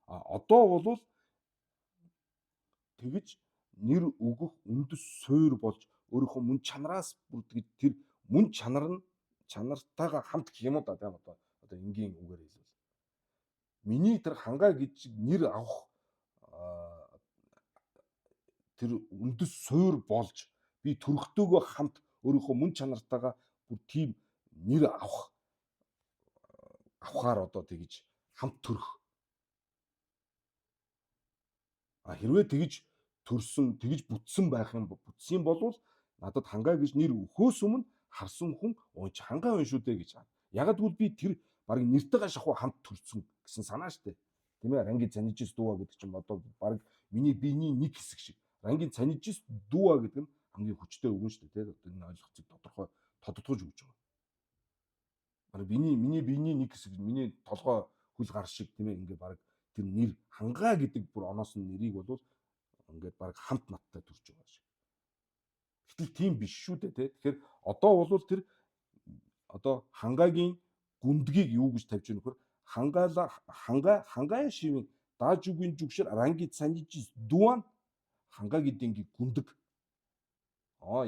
Одоо бол тэгж нэр өгөх үндэс суурь болж өөрийнхөө мөн чанараас бүрдгэж тэр мөн чанартайгаа хамт гэх юм уу да тийм одоо энгийн үгээр хэлвэл миний тэр хангаа гэж нэр авах тэр үндэс суурь болж би төрөхтөөгөө хамт өөрийнхөө мөн чанартайгаа бүр тийм нэр авахаар одоо тэгж хамт төрөх. Хэрвээ тэгж төрсөн, тэгж бүтсэн байх юм бүтсэн болвол надад хангаа гэж нэр өгөхөөс өмнө харсан хүн ч хангаа байна шүү дээ гэж байна. Ягд бол би тэр баг нэртэйгээ шахуу хамт төрсөн гэсэн санаа штэ. Тийм ээ, рангид санижис дууа гэдэг чинь одоо баг миний биений нэг хэсэг шиг. Рангид санижис дууа гэдэг нь хамгийн хүчтэй үгэн штэ тий. Одоо энэ ойлголцыг тодорхойж өгч байгаа. Баг миний биений нэг хэсэг, миний толгой хөл гар шиг тийм ээ ингээ баг тэр нэр хангаа гэдэг бүр оноос нь нэрийг бол ингээд баг хамт наттай төрж байгаа шиг. Гэтэл тийм биш шүү дээ тий. Тэгэхээр одоо бол тэр одоо хангаагийн гүндгийг юу гэж тавьж байгаа нөхөр хангаа шивийн дааж үгийн жүгшэр рангид санижис дуан хангаа гэдгийн гүндэг.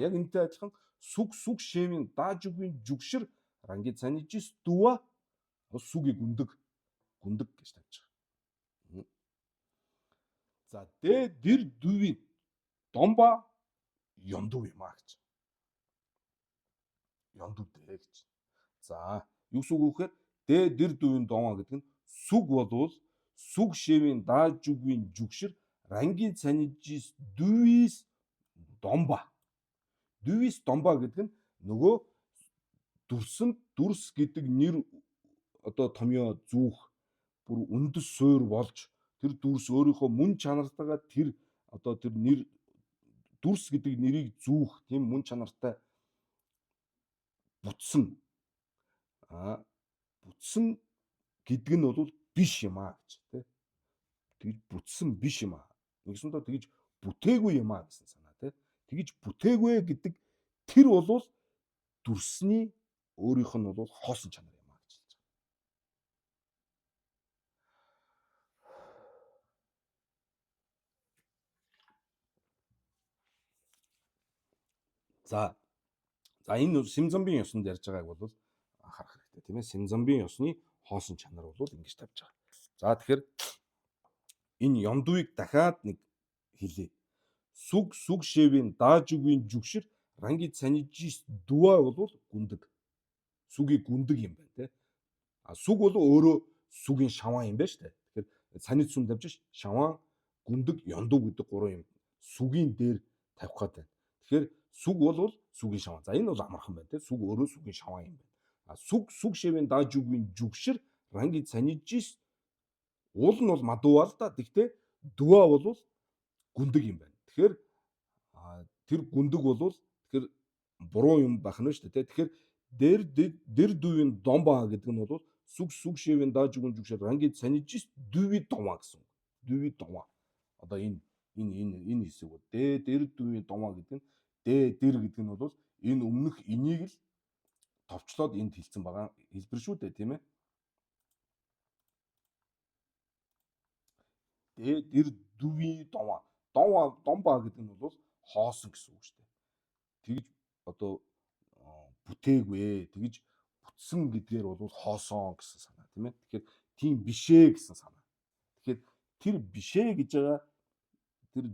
Яг энэтэй адилхан сүг шивийн дааж үгийн жүгшэр рангид санижис дуа сүгийн гүндэг гэж тавьж байгаа. За дэр дүвийн домба ёндув юм аа гэж. Ёндув дээ гэж. За юу гэсэн үг вэ гэхээр дэр дүвийн домба гэдэг нь сүг болвол сүг шивийн дааж үгийн жүгшэр рангид санижис дүвис домба. Дүвис домба гэдэг нь нөгөө дүрс гэдэг нэр одоо томьёо зүүх бүр үндэс суурь болж Тэр дүрс өөрийнхөө мөн чанартайгаа тэр одоо тэр нэр дүрс гэдэг нэрийг зүүх тийм мөн чанартай бүтсэн бүтсэн гэдэг нь бол биш юм аа гэж тий. Тэгж бүтсэн биш юм аа. Нэгсэндээ тэгж бүтээгүй юм аа гэсэн санаа тий. Тэгж бүтээгүй гэдэг тэр бол дүрсний өөрийнх нь бол хоосон чанар юм аа гэж хэлж байгаа. За энэ Симзамбийн ёсонд ярьж байгааг бол анхаарах хэрэгтэй тийм ээ. Симзамбийн ёсны хоосон чанар бол ингэж тавьж байгаа. За тэгэхээр энэ ёндуыг дахиад нэг хэлье. Сүг шэвийн даажүгийн жүгшир ранги цанижис дүа бол гүндэг. Сүгийн гүндэг юм байна те. Сүг бол өөрөө сүгийн шаваа юм байна шүү дээ. Тэгэхээр цаниж сүм тавьж шаваа, гүндэг, ёндуу гэдэг гурван юм сүгийн дээр тавих гэдэг. Тэгэхээр сүг бол сүгийн шаваа. За энэ бол амархан байна те. Сүг өөрөө сүгийн шаваа юм байна. Сүг шэвийн даажүгийн жүгшир ранги цанижис уул нь бол мадуу л да. Гэхдээ дүа бол гүндэг юм байна. Тэгэхээр тэр гүндэг бол тэгэхээр буруу юм байх нь шүү дээ. Тэгэхээр дэр дүүийн домба гэдэг нь бол сүг шэвийн даажүгийн жүгшир ранги цанижис дүви дома гэсэн. Дүви дома. Одоо энэ хэсэг бол дэр дүүийн дома гэдэг нь дэр гэдэг нь бол энэ өмнөх энийг л товчлоод энд хэлсэн байгаа хэлбэр шүү дээ, тийм ээ. Дэр дүви дома. Домба гэдэг нь бол хоосон гэсэн үг шүү дээ. Тэгж одоо бүтээгүй, тэгж бүтсэн гэдгээр бол хоосон гэсэн санаа, тийм ээ. Тэгэхээр тийм бишээ гэсэн санаа. Тэгэхээр тэр бишээ гэж байгаа тэр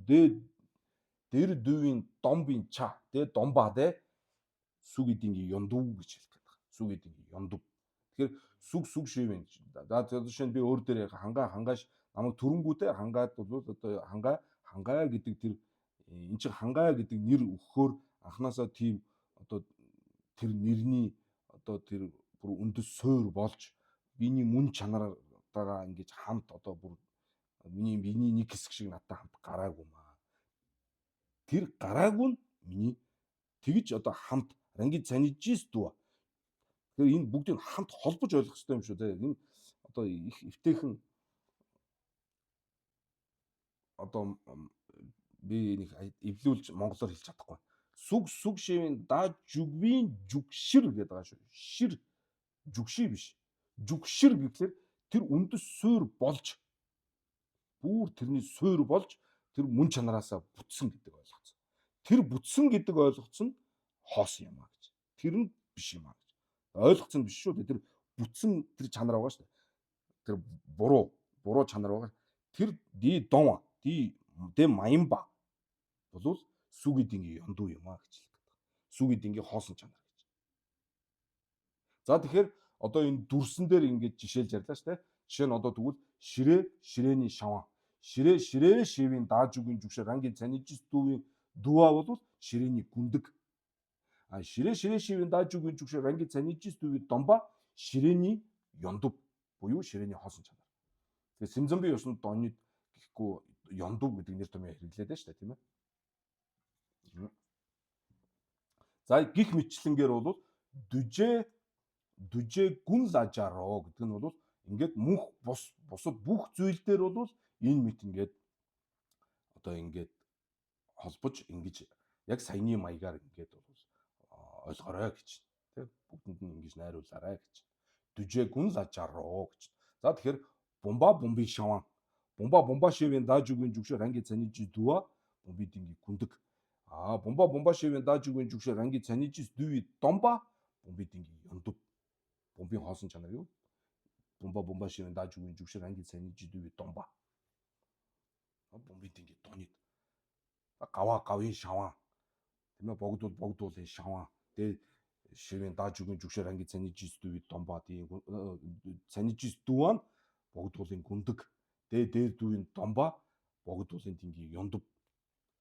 дэр дүвийн домбын ча, тэ домба тэ сүг эдингийн ёндуу гэж хэлдэг байна. Сүг эдингийн ёндуу. Тэгэхээр сүг шивэн. За жишээ нь би өөр дээр хангааш намайг төрөнгүүтэй хангаад бол одоо хангаа гэдэг тэр эн чинь хангаа гэдэг нэр өгөхөөр анханасаа тийм одоо тэр нэрний одоо тэр бүр үндэс суур болж биений мөн чанараараа ингэж хамт одоо бүр миний нэг хэсэг шиг надтай хамт гараагүй маа. Тэр гараагүй нь миний тэгж одоо хамт ранги цанижис дүү. Тэгэхээр энэ бүгдийг хамт холбож ойлгох хэрэгтэй юм шүү дээ. Энэ одоо их эвтэйхэн одоо би нэг эвлүүлж монголоор хэлж чадахгүй. Сүг шивийн даажүгийн жүгшир гэдэг байгаа шүү. Шир жүгший биш. Жүгшир гэхлээр тэр үндэс суур болж бүр тэрний суур болж тэр мөн чанараасаа бүтсэн гэдэг ойлгоцсон. Тэр бүтсэн гэдэг ойлгоцсон нь хоосон юм а гэж. Тэр нь биш юм а гэж. Ойлгоцсон биш шүү дээ. Тэр бүтсэн тэр чанар байгаа шүү дээ. Тэр буруу чанар байгаа. Тэр ди дон дэ маямба бол сүг эдингийн ёндуу юм а гэж хэлдэг. Сүг эдингийн хоосон чанар гэж. За тэгэхээр одоо энэ дүрсэн дээр ингэж жишээлж ярьлаа шүү дээ. Жишээ нь одоо тэгвэл ширээний шаваа. Ширээ шивийн даажүгийн жүгшир ранги цанижис дүүийн дүа бол ширээний гүндэг. Ширээ шивийн даажүгийн жүгшир ранги цанижис дүүийн домба ширээний ёндуу буюу ширээний хоосон чанар. Тэгэхээр Симзамбийн ёсонд донёд гэхгүй ёндуу гэдэг нэр томьёо хэрэглээд байна шүү дээ, тийм ээ. За гих мэтлэнгээр бол дүжээ гүн лажароо гэдэг нь бол ингээд бусад бүх зүйл дээр бол энэ мэт ингээд одоо ингээд холбож ингэж яг саяны маягаар ингээд бол ойлгоорой гэж тийм бүгдэнд нь ингэж найруулаарай гэж. Дүжээ гүн лажароо гэж. За тэгэхээр бомби шаван. Бомба шивийн даажүгийн жүгшир ранги цанижис дүа бомбидингийн гүндэг. Бомба шивийн даажүгийн жүгшир ранги цанижис дүви домба бомбидингийн ёндуу. Бомбын хоосон чанар юу? Бомба шивийн даажүгийн жүгшир ранги цанижис дүви домба. Бомбидингийн донид. Гавын шаван. Тийм ээ богдуулын шаван. Тэгээ шивийн даажүгийн жүгшир ранги цанижис дүви домба тийм цанижис дүан богдуулын гүндэг. Дээр дүүийн домба богдуулын дингийн ёндуу.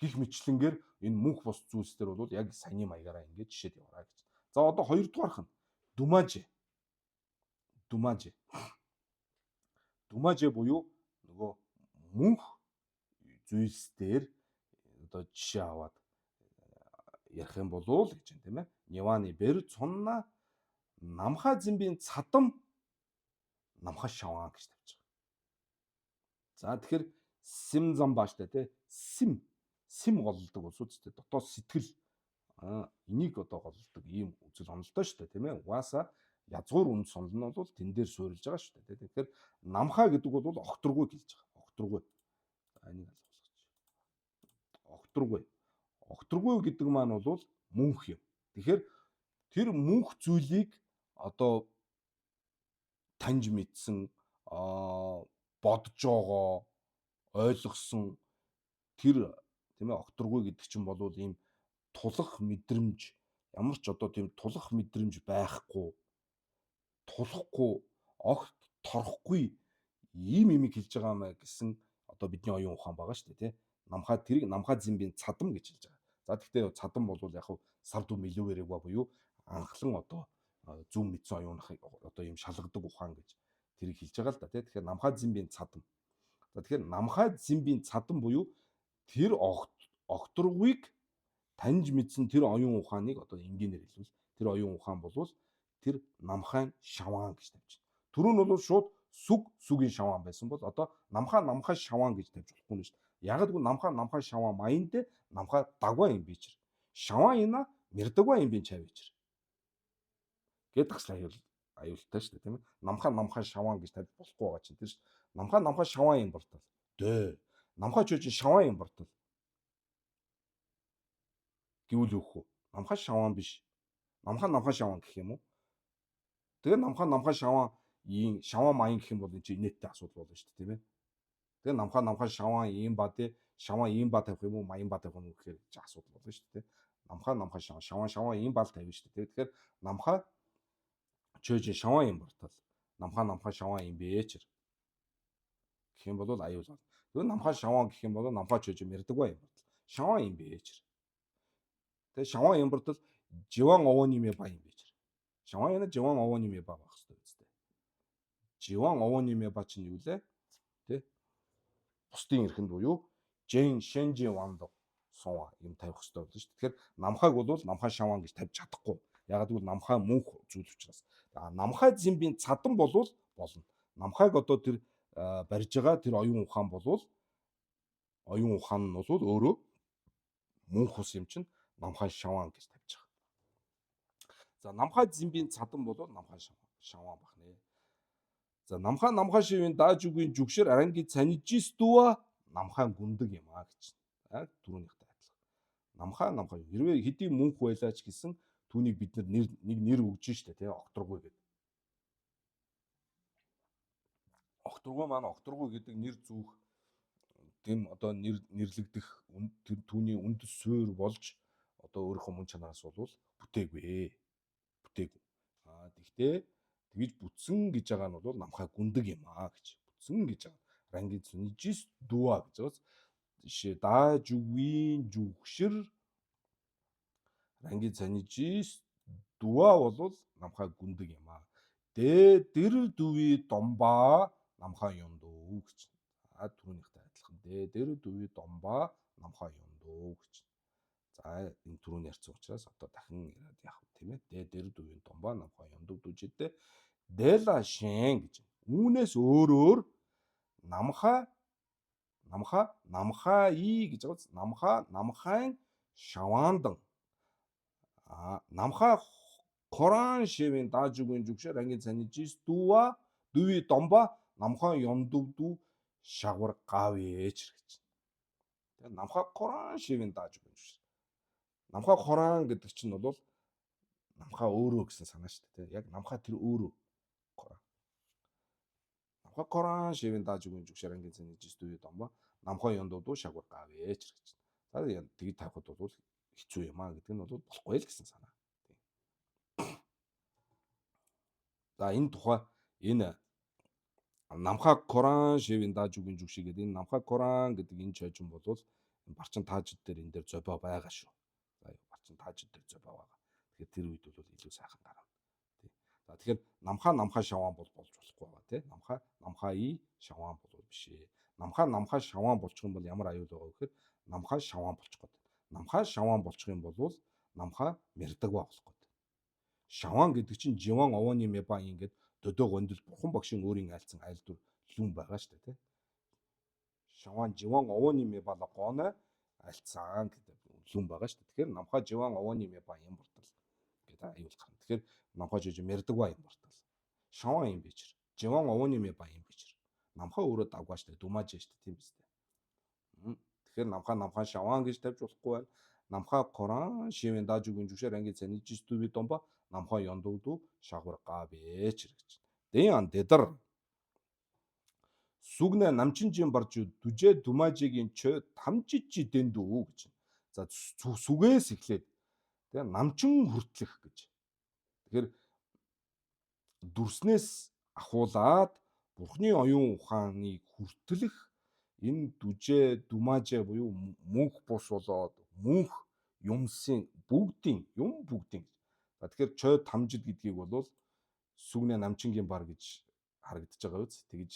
Гих мэтлэнгээр энэ мөнх бос зүйлсдэр бол яг саяны маягаараа ингэж жишээд яваарай гэж. За одоо хоёрдугаарх нь Думаже буюу нөгөө мөнх зүйлс дээр одоо жишээ аваад ярих юм бол гэж юм тийм ээ. Ниваны бэр цунна намха зэмбийн цадам намха шаван гэж тавьж байгаа. За тэгэхээр сим зам бааштай тий. Сим голлдог улс үстэй дотоод сэтгэл энийг одоо голлдог ийм үзэл онолтой шүү дээ тийм ээ. Угаасаа язгуур үнд сонол нь бол тэн дээр суурилж байгаа шүү дээ. Тэгэхээр намхаа гэдэг бол огторгүй хэлж байгаа. Огторгүй. За энийг огторгүй. Огторгүй гэдэг маань бол мөнх юм. Тэгэхээр тэр мөнх зүйлийг одоо таньж мэдсэн бодож байгаа ойлгосон тэр тийм ээ огторгүй гэдэг чинь бол ийм тулах мэдрэмж ямар ч одоо тийм тулах мэдрэмж байхгүй тулахгүй огт торхгүй ийм имийг хэлж байгаа маа гэсэн одоо бидний оюун ухаан байгаа шүү дээ тий. Намхаа тэрийг намхаа зэмбийн цадам гэж хэлж байгаа. За гэхдээ цадам бол яг сард мэлүүэрэг ба буюу анхлан одоо зөв мэдсэн оюунах одоо ийм шалгадаг ухаан гэж тэрийг хэлж байгаа л да тий. Тэгэхээр намхаа зэмбийн цадам. За тэгэхээр намхаа зэмбийн цадам буюу тэр огторгүйг таньж мэдсэн тэр оюун ухааныг одоо энгийнээр хэлвэл тэр оюун ухаан бол тэр намхайн шаваан гэж тавьж байна. Түрүү нь бол шууд сүгийн шаваан байсан бол одоо намхаа шаваан гэж тавьж болохгүй нь шүү дээ. Яг л намхаа шаваан майнд намхаа дагва юм бичэр. Шаваан ина мэрдагва юм бин чавичэр. Гэдэг аюултай шүү дээ тийм ээ. Намхаа шаваан гэж тавьж болохгүй байгаа чинь тийм шүү. Намхаа шаваан юм бортол. Дөө. Намхаа ч шаваан юм бортол. Гэвэл өөхөө. Намхаа шаваан биш. Намхаа шаваан гэх юм уу? Тэгээ намхаа шаваан маян гэх юм бол энэ чинь инээдтэй асуудал болно шүү дээ тийм ээ. Тэгээ намхаа шаваан ийм ба тий шаваан ийм ба тавих юм уу маян ба тавих юм уу гэхээр чи асуудал болно шүү дээ. Намхаа шаваан ийм ба тавих шүү дээ. Тэгэхээр намхаа чөөж шаваан юм бортол. Намхаа шаваан юм бэчэр. Гэх юм бол аюул болно. Тэгээ намхаа шаваан гэх юм бол намхаа чөөж мэрдэггүй юм бортол. Шаваан юм бэчэр. Тэгээ шаваан юм бортол живан овооны мэ ба юм бэчэр. Шаваан яна живан овооны мэ ба байх хэрэгтэй үстэй. Живан овооны мэ ба чинь юу лээ? Тэ? Бусдын эрхэнд буюу Жэн Шэнжи Ванд суу юм тавих хэрэгтэй болно шүү дээ. Тэгэхээр намхааг бол намхаа шаваан гэж тавьж чадахгүй. Яг гэвэл намхаа мөнх зүйл учраас. Намхаа зэмбийн цадам болвол болно. Намхааг одоо тэр барьж байгаа тэр оюун ухаан болвол оюун ухаан нь бол өөрөө мөнх ус юм чинь намхаа шаваан гэж тавьж байгаа. За намхаа зэмбийн цадам бол намхаа шаваан бахнэ. За намхаа шивийн дааж үгийн жүгшэр аранги цанижис дua намхаа гүндэг юм а гэж. За түрүүнийхтэй адилхан. Намхаа хэрвээ хэдий мөнх байлаач гэсэн түүнийг бид нэг нэр өгж штэ тий огторгүй гэдэг. Огторгүй маань огторгүй гэдэг нэр зүүх тэм одоо нэрлэгдэх түүний үндэс суурь болж одоо өөрийнхөө мөн чанараас бол бүтээгүй. Бүтээгүй. Тэгтээ тэгж бүтсэн гэж байгаа нь бол намхаа гүндэг юм а гэж. Бүтсэн гэж байгаа. Ранги цүнжис дуа гэж байгаас жишээ дааж үгийн жүгшэр ранги цанижис дуа бол намхаа гүндэг юм а. Дэр дүви домба намхаа ёндоо гэж. Түрүүнийхтэй адилхан. Дэр дүви домба намхаа ёндоо гэж. За энэ түрүүний ярьсан учраас одоо дахин яриад яах вэ тийм ээ. Дэр дүви домба намхаа ёндоо дүжидэ дэла шэн гэж. Үүнээс өөрөөр намхаа и гэж байгаа. Намхайн шаваандан намхаа Коран шивэн дааж үгийн жүгшэр ангийн цанижис дуа дүви домба намхаа ёндовду шагвар гавьээч гэж. Тэгээ намхаа Коран шивэн дааж үгийн жүгшэр. Намхаа Коран гэдэг чинь бол намхаа өөрөө гэсэн санаа шүү дээ. Яг намхаа тэр өөрөө Коран. Намхаа Коран шивэн дааж үгийн жүгшэр ангийн цанижис дуви домба намхаа ёндовду шагвар гавьээч гэж. За тэгээд тавихад бол хэцүү юм а гэдэг нь бол болохгүй л гэсэн санаа. За энэ тухай энэ намхаа Коран шивэн дааж үгийн жүгшээ гэдэг энэ намхаа Коран гэдэг энэ чойжин бол барчин таажид дээр энэ дээр зобио байгаа шүү. За барчин таажид дээр зобио байгаа. Тэгэхээр тэр үед бол илүү сайхан гарна. Тий. За тэгэхээр намхаа шаваан бол болж болохгүй байгаа тий. Намхаа и шаваан бол биш ээ. намхаа шаваан болчих юм бол ямар аюул байгаа вэ гэхээр намхаа шаваан болчих гээд. Намхаа шаваан болчих юм бол намхаа мэрдэгва болох гээд. Шаваан гэдэг чинь живан овооны меба ингээд төдөө гондол бурхан багшийн өөрийн айлцсан айлдвар лүн байгаа шүү дээ, тэ. Шаваан живан овооны мебала гоно альцсан гэдэг лүн байгаа шүү дээ. Тэгэхээр намхаа живан овооны меба юм бортол гэдэг аюул гарна. Тэгэхээр намхаа жиж мэрдэгва юм бортол. Шаваан юм бичэр. Живан овооны меба юм бичэр. Намхаа өөрөө давгаа шүү дээ, думааж шүү дээ, тийм биз дээ. Тэгэхээр намхаа шаваан гэж тавьж болохгүй байна. Намхаа коран шивэн даажугийн жүшээр анги цэнижс түби домба намхаа ёндовду шагвар габээч гэж. Дэн дэдэр сүгнэ намчинжин баржу дүжээ думаажигийн чö тамжижи дэндүү гэж. За сүгээс эхлээд тэгээ намчин хүртлэх гэж. Тэгэхээр дүрснээс ахуулаад бурхны оюун ухааныг хүртлэх энэ дүжээ думаажаа буюу мөнх бус болоод мөнх юмсын бүгдийн. За тэгэхээр чö тамжид гэдгийг бол сүгнэ намчингийн бар гэж харагдаж байгаа үз. Тэгж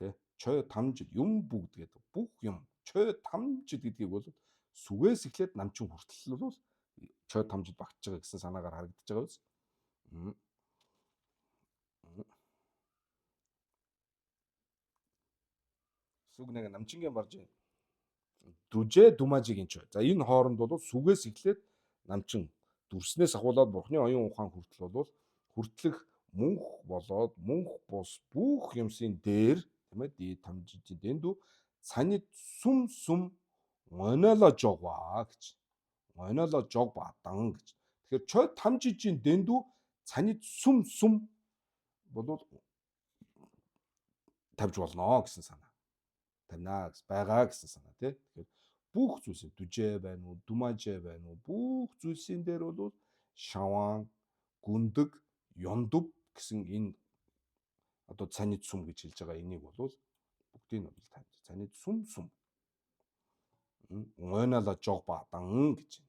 тэ чö тамжид юм бүгд гэдэг бүх юм чö тамжид гэдгийг бол сүгээс эхлээд намчин хүртэл бол чö тамжид багтж байгаа гэсэн санаагаар харагдаж байгаа үз. Сүгнэг намчингийн барж дүжээ думаажигийн чö. За энэ хооронд бол сүгээс эхлээд намчин дүрснээс ахуулаад бурхны оюун ухаан хүртэл бол хүртлэх мөнх болоод мөнх бус бүх юмсын дээр тийм ээ ди тамжижи дэндүү санид сүм оноло жогва гэж. Оноло жог бадан гэж. Тэгэхээр чö тамжижийн дэндүү санид сүм болоод тавьж болно гэсэн санаа. Танаа байгаа гэсэн санаа тий. Тэгэхээр бүх зүйлсийн дүжээ байна уу, думаажээ байна уу, бүх зүйлсийн дээр бол шаваан, гүндэг, ёндов гэсэн энэ одоо цанид сүм гэж хэлж байгаа энийг бол бүгдийг нь бол тавьж цанид сүм ойноло жог бадан гэж.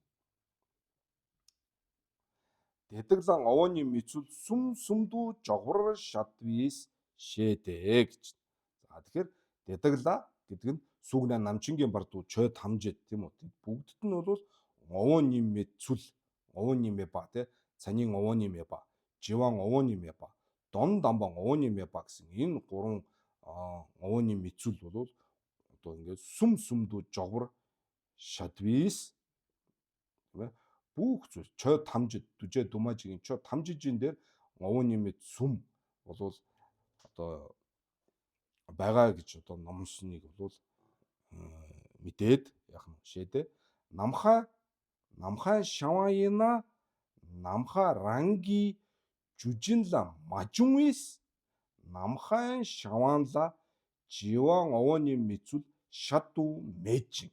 Дэдэглан овооны мэдсүүл сүмдүү жогвор шатвис шэдэ гэж. За тэгэхээр дэдэгла гэдэг нь сүгнэ намчингийн бардуу чö тамжид тийм үү. Бүгдд нь бол овооны мэдсүүл, овооны мэба тий, цанийн овооны мэба, живан овооны мэба, дон дамбан овооны мэба гэсэн энэ гурван овооны мэдсүүл бол одоо ингээд сүмдүү жогвор шатвис тийм ээ. Бүх зүйл чö тамжид дүжээ думаажигийн чö тамжижин дээр овооны мэд сүм бол одоо байгаа гэж одоо номсныг бол мэдээд яхан шээдэ намхаа шаваина намхаа ранги жүжинла мажунвис намхаа шаваанла живан овооны мэдсүүл шату мэжин.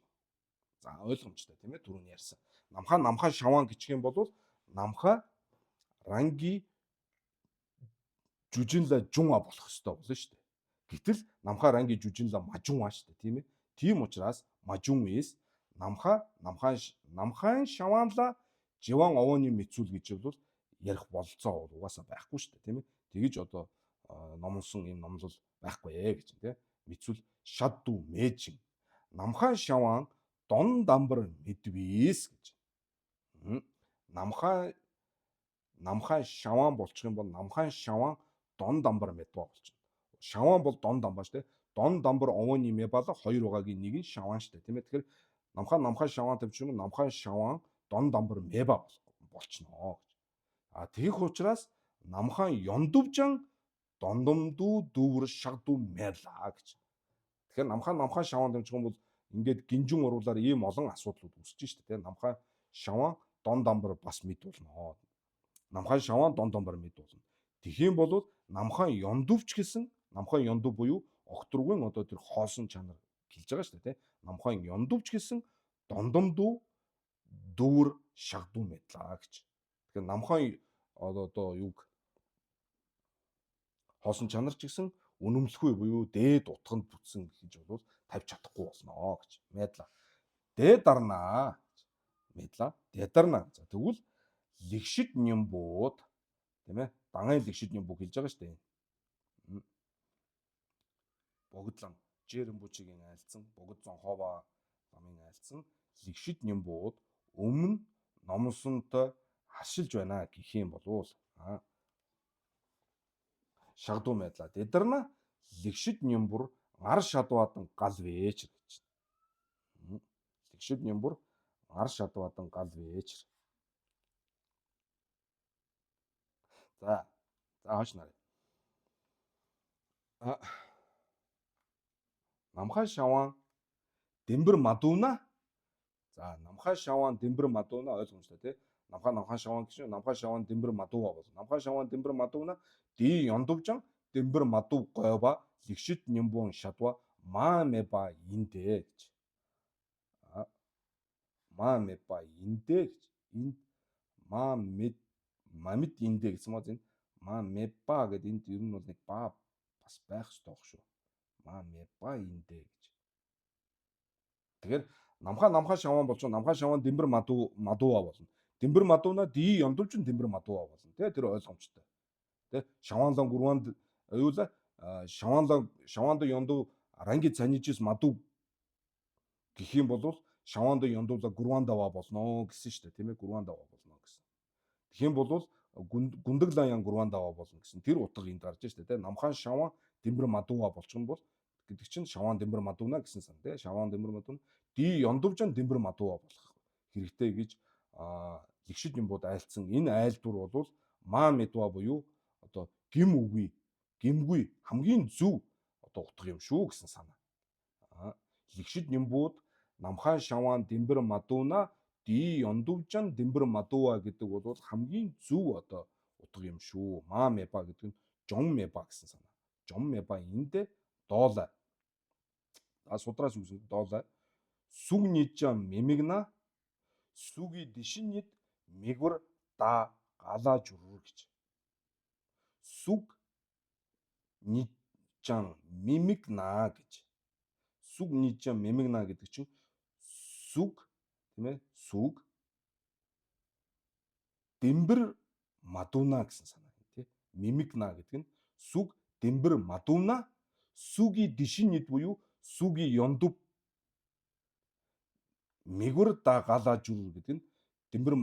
За ойлгомжтой тийм ээ түрүүний ярьсан. Намхаа шаваан гिचх юм бол намхаа ранги жүжинла жунга болох ёстой болно шүү дээ. Гэтэл намхаа ранги жүжинла мажунва шүү дээ тийм ээ. Тийм учраас мажунвис намхаа шаваанла живан овооны мэдсүүл гэж бол ярих бололцоо угаасаа байхгүй шүү дээ тийм ээ. Тэгэж одоо номлосон юм номлол байхгүй гэж тийм ээ. Мэдсүүл шату мэжин намхаа шаваан дон дамбар мэдвис гэж. Намхаа шаваан болчих юм бол намхаа шаваан дон дамбар мэдва болчихно. Шаваан бол дон дамбар шүү дээ. Дон дамбар овооны мэбала хоёр байгаагийн нэг нь шаваан шүү дээ тийм ээ. Тэгэхээр намхаа шаваан тавьчих юм намхаа шаваан дон дамбар мэба болчихно гэж. Тэгэх учраас намхаа ёндовжан дондомдуу дүүр шагдуу мэла гэж. Тэгэхээр намхаа шаваан тавьчих юм бол ингээд гинжин уруулаар ийм олон асуудлууд үүсэж шүү дээ. Намхаа шаваан дон дамбар бас мэд болно. Намхаа шаваан дон дамбар мэд болно. Тэгхийн бол намхаа ёндовч гэсэн намхаа ёндов буюу огторгын одоо тэр хоосон чанар хэлж байгаа шүү дээ. Намхаа ёндовч гэсэн дондомдуу дүүр шагдуу мэдлаа гэж. Тэгэхээр намхаа одоо юг хоосон чанар ч гэсэн үнэмлэхгүй буюу дээд утганд бүтсэн гэж бол тавьж чадахгүй болно гэж. Мэдла. Дээд дарнаа. Мэдла. Дэдарна. За тэгвэл лигшид нямбууд тийм ээ. Дангай лигшид нямбуу хэлж байгаа шүү дээ. богдлам жирэмбүчигийн айлцсан богд зонхоова ламын айлцсан лигшид нямбууд өмнө номсонтой харшилж байна гэх юм болвол шагдуу байдлаа дэдэрнэ лигшид нямбур гар шадваадан гал вээч гэж. Лигшид нямбур гар шадваадан гал вээч. За хоош нарыг. Намхай шаваан дэмбэр мадууна. За намхай шаваан дэмбэр мадууна ойлгомжтой тий. Намхай шаваан гэж намхай шаваан дэмбэр мадууа бол. Намхай шаваан дэмбэр мадууна ди ёндовжан дэмбэр мадуу гойба лигшид нямбуун шадва маамеба индэ гэж. Маамеба индэ гэж. Энд мамид индэ гэсэн мод энэ маамеба гэдэг энд ер нь бол нэг ба бас байх ёстой байх шүү. Маамеба индэ гэж. Тэгэхээр намхай шаваан болж намхай шаваан дэмбэр мадууа болно. Дэмбэр мадууна ди ёндовжин дэмбэр мадууа болно. Тэ тэр ойлгомжтой. Тэ шаваанлан гурванд аюула шаваанд ёндов ранги цанижис мадуу гэх юм бол шаваанд ёндовла гурвандава болно гэсэн шүү дээ. Тийм ээ гурвандава болно гэсэн. Тэгэх юм бол гундаглаян гурвандава болно гэсэн. Тэр утга энд гарч шүү дээ. Тэ намхай шаваан дэмбэр мадууа болчихно бол гэдэг чинь шаваан дэмбэр мадууна гэсэн сан. Тэ шаваан дэмбэр мадууна ди ёндовжин дэмбэр мадууа болох хэрэгтэй гэж лигшид нямбууд айлцсан. Энэ айлдвар бол маа медва буюу одоо гимгүй хамгийн зөв одоо утга юм шүү гэсэн санаа. Лигшид нямбууд намхай шаваан дэмбэр мадууна ди ёндовжан дэмбэр мадууа гэдэг бол хамгийн зөв одоо утга юм шүү. Маа меба гэдэг нь жон меба гэсэн санаа. Жон меба энд доола. Судраас үсэн доола. Сүг нийжан мемигна сүги дишинит мигвар да гала журur гэж. Сүг нийжан мемигна гэж. Сүг нийжан мемигна гэдэг чинь сүг тийм ээ сүг дэмбэр мадууна гэсэн санаа тийм. Мемигна гэдэг нь сүг дэмбэр мадууна сүги дишинит буюу сүги ёндов мигвар да гала журur гэдэг нь дэмбэр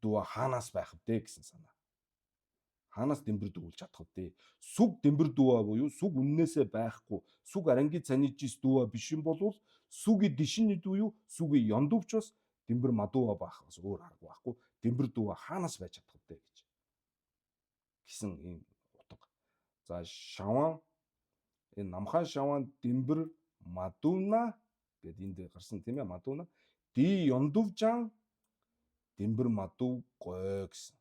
дуу хаанаас байх вэ гэсэн санаа. Хаанаас дэмбэр дүүл чадах вэ? Сүг дэмбэр дуу буюу сүг үннээсээ байхгүй, сүг аранги цанижис дуу биш юм бол сүги дишинит буюу сүги ёндовчос дэмбэр мадууа баахаас өөр арга байхгүй. Дэмбэр дуу хаанаас байж чадах вэ гэж. Гэсэн ийм утга. За шаваан энэ намхай шаваан дэмбэр мадууна гэд энд гарсан тийм ээ мадууна ди ёндовжан дэмбэр мадуу гой гэсэн.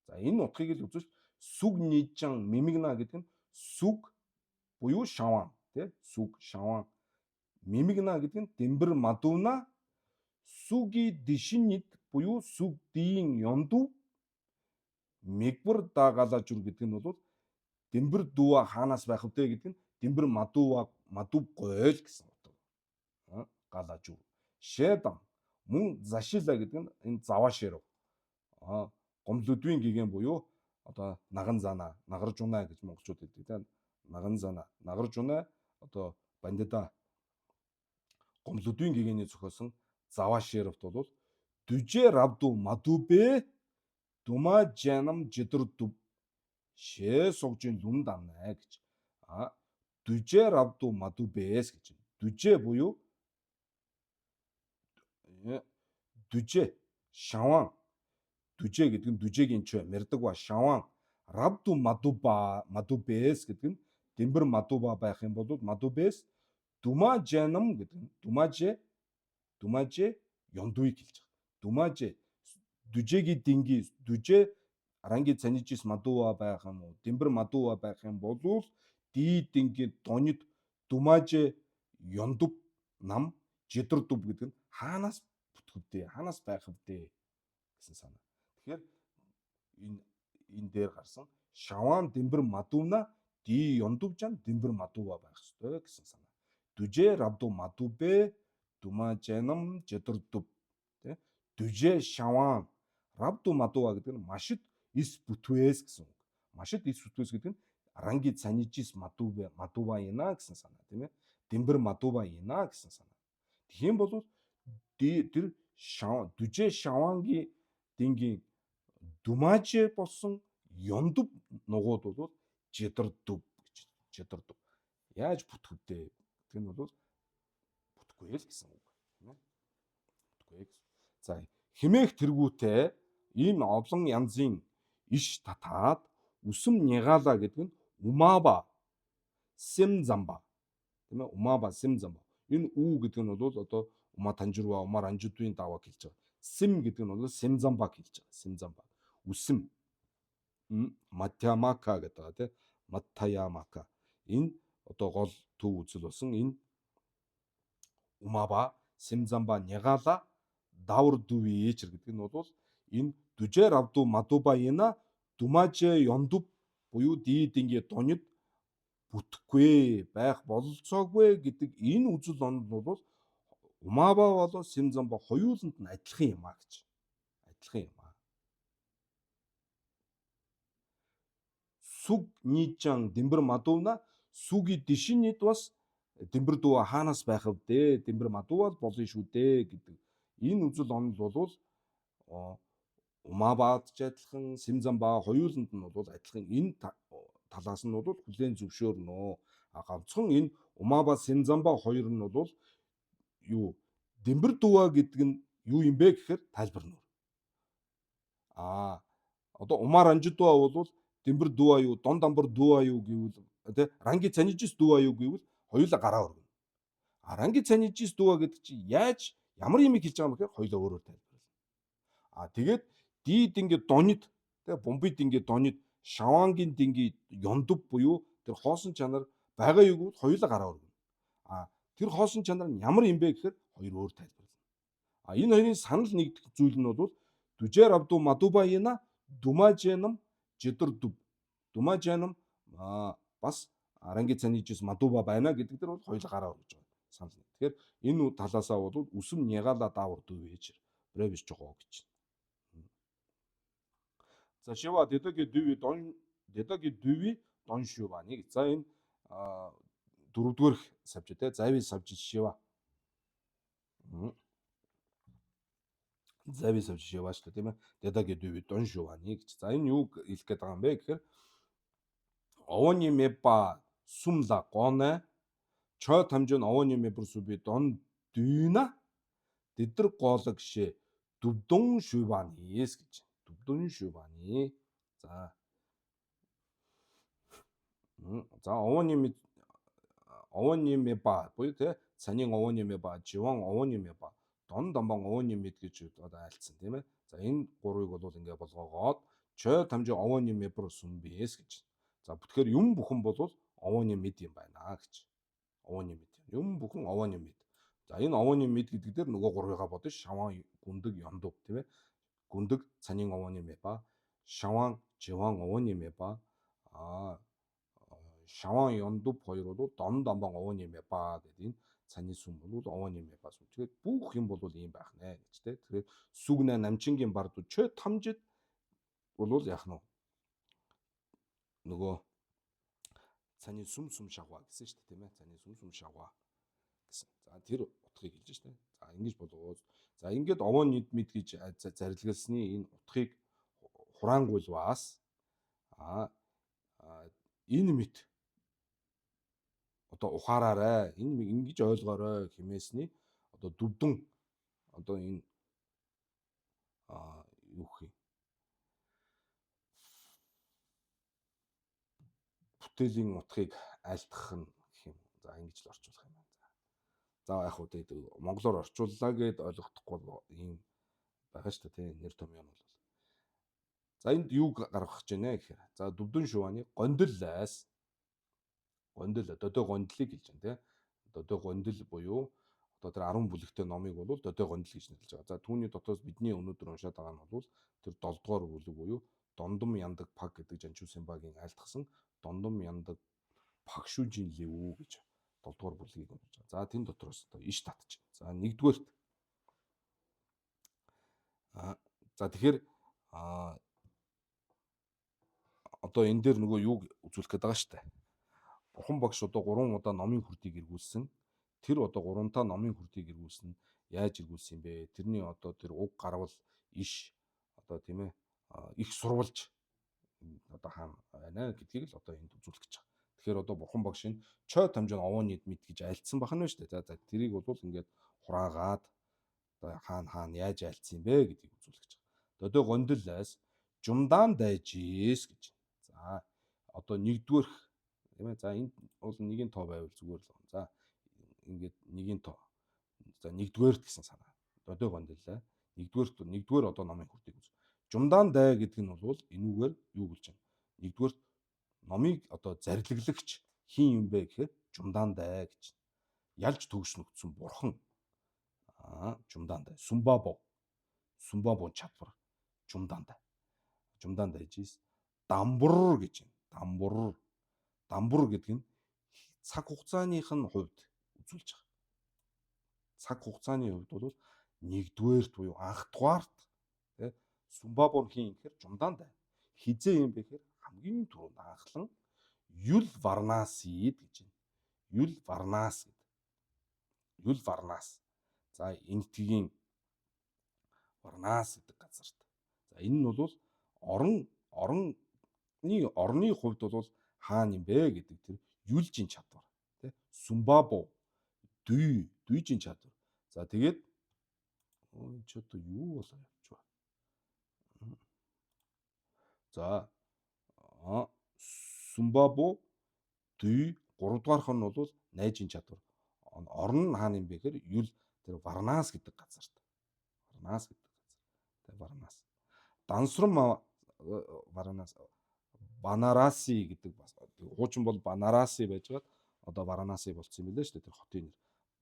За энэ утгыг л үзвэл сүг нийжан мемигна гэдэг нь сүг буюу шаваан тий сүг шаваан мемигна гэдэг нь дэмбэр мадууна сүги дишинит буюу сүг диин ёндов мигвар да гала жур гэдэг нь бол дэмбэр дуу хаанаас байх вэ гэдэг нь дэмбэр мадуу гойл гэсэн утга. Гала жур. Шэдам мөн зашила гэдэг нь энэ заваа ширв. Гомлөдвийн гигэн буюу одоо наган зана, нагарж унаа гэж монголчууд хэлдэг тийм. Наган зана, нагарж унаа одоо бандида гомлөдвийн гэгэний зохиосон заваа ширвт бол дүжээ равду мадубэ дума жанам жидэрдүв шээ согжин лүнд амнаа гэж. Дүжээ равду мадубэс гэж. Дүжээ буюу дүжээ шаваан дүжээ гэдэг нь дүжээгийн ч мэрдэг ба шаваан равду мадубэс гэдэг нь дэмбэр мадуба байх юм бол мадубэс дума жанам гэдэг нь думаже ёндуйг хэлж байгаа. Думаже дүжээгийн динги дүжээ аранги цанижис мадуа байх юм уу дэмбэр мадуа байх юм бол ди динги донит думаже ёндув нам жидэрдүв гэдэг нь хаанаас бүтгэвдээ хаанаас байх вдээ гэсэн санаа. Тэгэхээр энэ дээр гарсан шаваан дэмбэр мадууна ди ёндовжан дэмбэр мадууа байх ёстой гэсэн санаа. Дүжээ равду мадубэ думажанам жидэрдүв тэ дүжээ шаваан равду мадуа гэдэг нь машид ис бүтвэс гэсэн үг. Машид ис бүтвэс гэдэг нь ранги цанижис мадуба ина гэсэн санаа тийм ээ. Дэмбэр мадуба ина гэсэн санаа. Тэгэх юм бол тэр дүжээ шавангийн дингийн дүмаажээ болсон ёндов нугууд бол жидэрдөв гэж. Жидэрдөв. Яаж бүтэх вэ? Тэр нь бол бүтэхгүй л гэсэн үг тийм ээ. Бүтэхгүй гэсэн. За химээх тэргүүтээ ийм олон янзын иш татаад үсэм нягаала гэдэг нь умаба сэмзамба тийм ээ. Умаба сэмзамба. Энэ үү гэдэг нь бол одоо ума танжирва, ума ранжидуийн даваа хэлж байгаа. Сэм гэдэг нь бол сэмзамба хэлж байгаа. Сэмзамба. Үсэм матямака гэдэг тийм матаямака. Энэ одоо гол төв үзэл болсон энэ умаба сэмзамба нягаала давар дүвийч гэдэг нь бол энэ дүжээр авду мадуба ина дүмажээ ёндув буюу дийдингийн донёд бүтэхгүй байх бололцоогүй гэдэг энэ үзэл онол бол умаба болоо сэмзамба хоёуланд нь адилхан юм а гэж. Адилхан юм а. Сүг нийжан дэмбэр мадуна сүги дишинит бас дэмбэр дүү хаанаас байх вэ? Дэмбэр мадуул болно шүү дээ гэдэг. Энэ үзэл онол бол умабад ч адилхан сэмзамба хоёуланд нь бол адилхан. Энэ талаас нь бол хүлээн зөвшөөрнө. Ганцхан энэ умаба сэмзамба хоёр нь бол юу дэмбэр дүүа гэдэг нь юу юм бэ гэхээр тайлбарна. Одоо умаар анжидуа бол дэмбэр дүүа юу, дон дамбар дүүа юу гэвэл тэ ранги цанижис дүүа юу гэвэл хоёулаа гараа өргөнө. Ранги цанижис дүүа гэдэг чи яаж ямар юм хэлж байгаа юм гэхээр хоёулаа өөрөөр тайлбарлана. Тэгээд дид ингээ донёд тэ бомбид ингээ донёд шавангийн динги ёндов буюу тэр хоосон чанар байгаа юу гэвэл хоёулаа гараа өргөнө. Тэр хоосон чанар нь ямар юм бэ гэхээр хоёр өөр тайлбарлана. Энэ хоёрын санал нэгдэх зүйл нь бол дүжээр авду мадуба ина дүмажэнам жидэрдөв. Дүмажэнам бас ранги цанижис мадуба байна гэдэг дээр бол хоёулаа гараа өргөж байгаа санал. Тэгэхээр энэ талаасаа бол үсэм нягаала даавар дүвэж брэвиш жоо гэж. За шива дэдэги дүви дон шивани. За энэ дөрөвдүгээр савж тэ зави савж шива. Зави савж шива шүү дээ тийм ээ. Дэдэги дүви дон шивани гэж. За энэ юу хэлэх гээд байгаа юм бэ гэхээр овони мепа сумла гоне чо тамжин овони мепр суби дон дүйна дэдэр гоолог шээ дүвдөн шиваниэс гэж. Дүвдэн шивани. За овони мепа буюу тэ цанин овони мепа живан овони мепа дон дамбан овони мэд гэж одоо айлцсан тийм ээ. За энэ гурвыг бол ингээ болгоогоод чо тамжин овони мепр сумбиэс гэж. За тэгэхээр юм бүхэн бол овоны мэд юм байна гэж. Овоны мэд. Юм бүхэн овоны мэд. За энэ овоны мэд гэдэг дээр нөгөө гурвыгаа бодож шаван гүндэг ёндов тийм ээ. Гүндэг цанин овоны мэба, шаван живан овоны мэба, шаван ёндов хоёр бол дон дамбан овоны мэба гэдэг энэ цанин сүм бол овоны мэба сүм. Тэгээд бүх юм бол ийм байх нэ гэж тийм. Тэгээд сүгнэ намчингийн бард чö тамжид бол яах нь нөгөө цаний сүм шаваа гэсэн шүү дээ тийм ээ. Цаний сүм шаваа гэсэн. За тэр утгыг хэлж шүү дээ. За ингэж болгоо. За ингээд овоо нийт мэд гэж зарилгалсны энэ утгыг хураангуйлваас энэ мэд одоо ухаараарай. Энэ ингэж ойлгоорой хэмээсний одоо дүвдэн одоо энэ юу гэх юм бүтээлийн утгыг айлтгах нь гэх юм. За ингэж л орчуулах юм байна. За яг хөө тэгээд монголоор орчууллаа гэд ойлгохдохгүй ийм байгаа шүү дээ тийм нэр томьёо нь бол. За энд юу гаргах гэж байна гэхээр за дүвдэн шуваны гондиллайс гондил додой гондлыг хэлж байна тийм. Додой гондил буюу одоо тэр 10 бүлэгтэй номыг бол додой гондил гэж нэрлэж байгаа. За түүний дотоос бидний өнөөдөр уншаад байгаа нь бол тэр 7 дугаар бүлэг буюу дондом яндаг паг гэдэг жанчуусын багийн айлтгсан дондом яндаг пагшүүжийн лэвүү гэж 7 дугаар бүлгийг уншиж байгаа. За тэн дотроос одоо иш татчих. За нэгдүгээрт за тэгэхээр одоо энэ дээр нөгөө юуг үзүүлэх гээд байгаа шүү дээ. Бурхан багш одоо 3 удаа номын хүрдийг эргүүлсэн. Тэр одоо 3 та номын хүрдийг эргүүлсэн. Яаж эргүүлсэн юм бэ? Тэрний одоо тэр уг гарвал иш одоо тийм ээ их сурвалж одоо хаана байна гэдгийг л одоо энд үзүүлэх гэж байгаа. Тэгэхээр одоо бурхан багш нь чой тамжин овооны мэд гэж айлцсан бахна шүү дээ. За тэрийг бол ингээд хураагаад одоо хаана яаж айлцсан юм бэ гэдгийг үзүүлэх гэж байгаа. Одоо гондолоос жумдаан дайжээс гэж. За одоо нэгдүгээрх тийм ээ. За энд бол нэгin тоо байвал зүгээр л байна. За ингээд нэгin тоо. За нэгдүгээрт гэсэн санаа. Одоо гондолоо. Нэгдүгээр одоо номын хүрдийг үз. Жумдаан дай гэдэг нь бол энүүгээр юу гэлж байна? Нэгдүгээр номыг одоо зарилглагч хин юм бэ гэхээр жумдаан дай гэж. Ялж төгснөгдсөн бурхан. Жумдаан дай. Сумбабо чадвар. Жумдаан дай. Жумдаан дайжээс дамбур гэж байна. Дамбур гэдэг нь цаг хугацааных нь хувьд үзүүлж байгаа. Цаг хугацааны хувьд бол нэгдүгээрт буюу анх дугаарт тий Сумбабо хин гэхээр жумдаан дай. Хизээ юм бэ гэхээр хамгийн түрүүнд анхлан Юл Варнасид гэж байна. Юл Варнас. За энэтхэгийн Варнас гэдэг газарт. За энэ нь бол орны хувьд бол хаана юм бэ гэдэг тэр Юлжийн чадвар тий Сумбабо дүйжийн чадвар. За тэгээд ч одоо юу болоо явж байна. За Сумбабо дүй 3 дугаарх нь бол найжийн чадвар. Орн нь хаана юм бэ гэхээр Юл тэр Варнас гэдэг газарт. Варнас. Дансрам Банараси гэдэг бас хуучин бол Банараси байж байгаа. Одоо Варанаси болцсон юм билээ шүү дээ тэр хотын нэр.